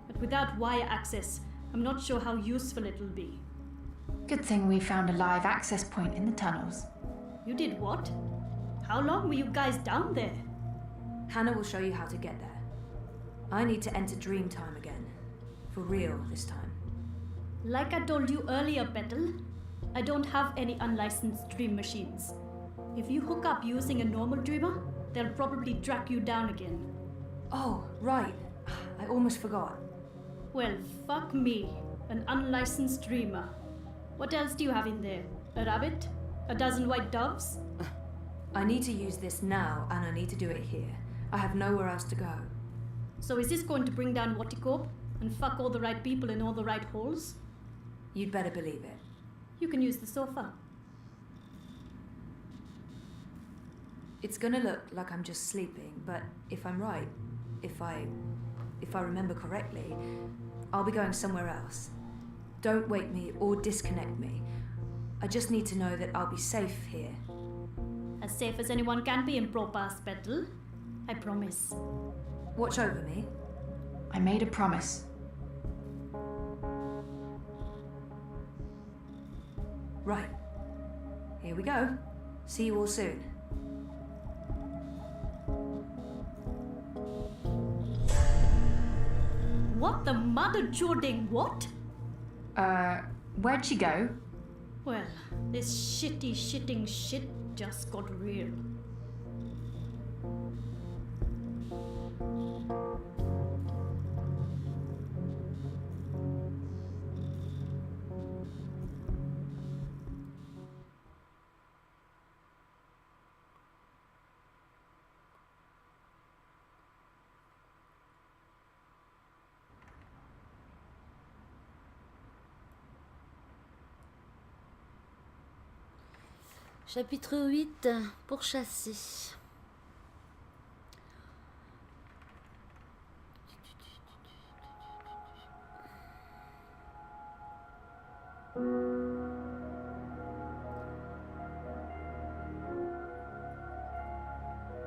But without wire access, I'm not sure how useful it'll be. Good thing we found a live access point in the tunnels. You did what? How long were you guys down there? Hannah will show you how to get there. I need to enter Dreamtime again. For real this time. Like I told you earlier, Petal, I don't have any unlicensed dream machines. If you hook up using a normal dreamer, they'll probably track you down again. Oh, right. I almost forgot. Well, fuck me. An unlicensed dreamer. What else do you have in there? A rabbit? A dozen white doves? I need to use this now, and I need to do it here. I have nowhere else to go. So is this going to bring down Corp and fuck all the right people in all the right holes? You'd better believe it. You can use the sofa. It's gonna look like I'm just sleeping, but if I'm right, if I remember correctly, I'll be going somewhere else. Don't wake me or disconnect me. I just need to know that I'll be safe here. As safe as anyone can be in Propass, Petal. I promise. Watch over me. I made a promise. Right. Here we go. See you all soon. What the mother jording what? Where'd she go? Well, this shitting shit just got real. Chapitre 8, pourchasser.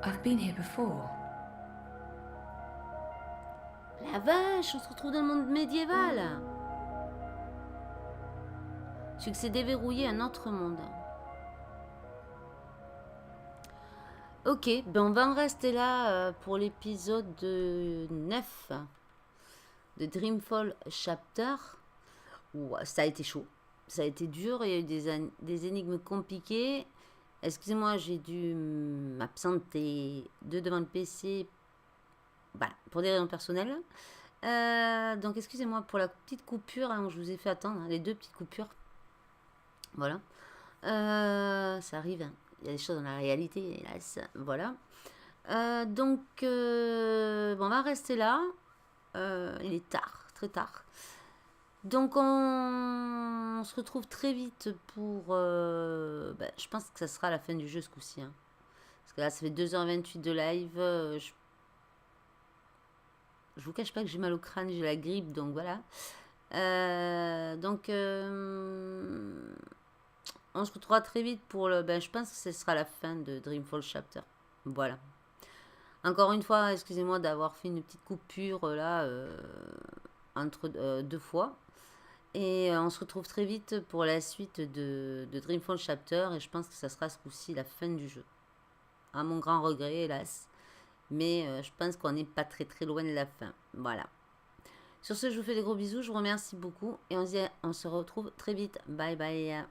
I've been here before. La vache, on se retrouve dans le monde médiéval. Succès déverrouillé, un autre monde. Ok, ben on va en rester là pour l'épisode 9 de Dreamfall Chapters. Ouah, ça a été chaud, ça a été dur, il y a eu des énigmes compliquées. Excusez-moi, j'ai dû m'absenter devant le PC Voilà, pour des raisons personnelles. Donc excusez-moi pour la petite coupure, hein, je vous ai fait attendre, hein, les 2 petites coupures. Voilà. Ça arrive, hein. Il y a des choses dans la réalité, hélas. Voilà. Donc, bon, on va rester là. Il est tard, très tard. Donc, on se retrouve très vite pour... je pense que ça sera la fin du jeu ce coup-ci. Hein. Parce que là, ça fait 2h28 de live. Je vous cache pas que j'ai mal au crâne, j'ai la grippe, donc voilà. On se retrouvera très vite pour le... je pense que ce sera la fin de Dreamfall Chapter. Voilà. Encore une fois, excusez-moi d'avoir fait une petite coupure là, entre 2 fois. Et on se retrouve très vite pour la suite de Dreamfall Chapter. Et je pense que ça sera ce coup-ci la fin du jeu. À mon grand regret, hélas. Mais je pense qu'on n'est pas très très loin de la fin. Voilà. Sur ce, je vous fais des gros bisous. Je vous remercie beaucoup. Et on se retrouve très vite. Bye bye.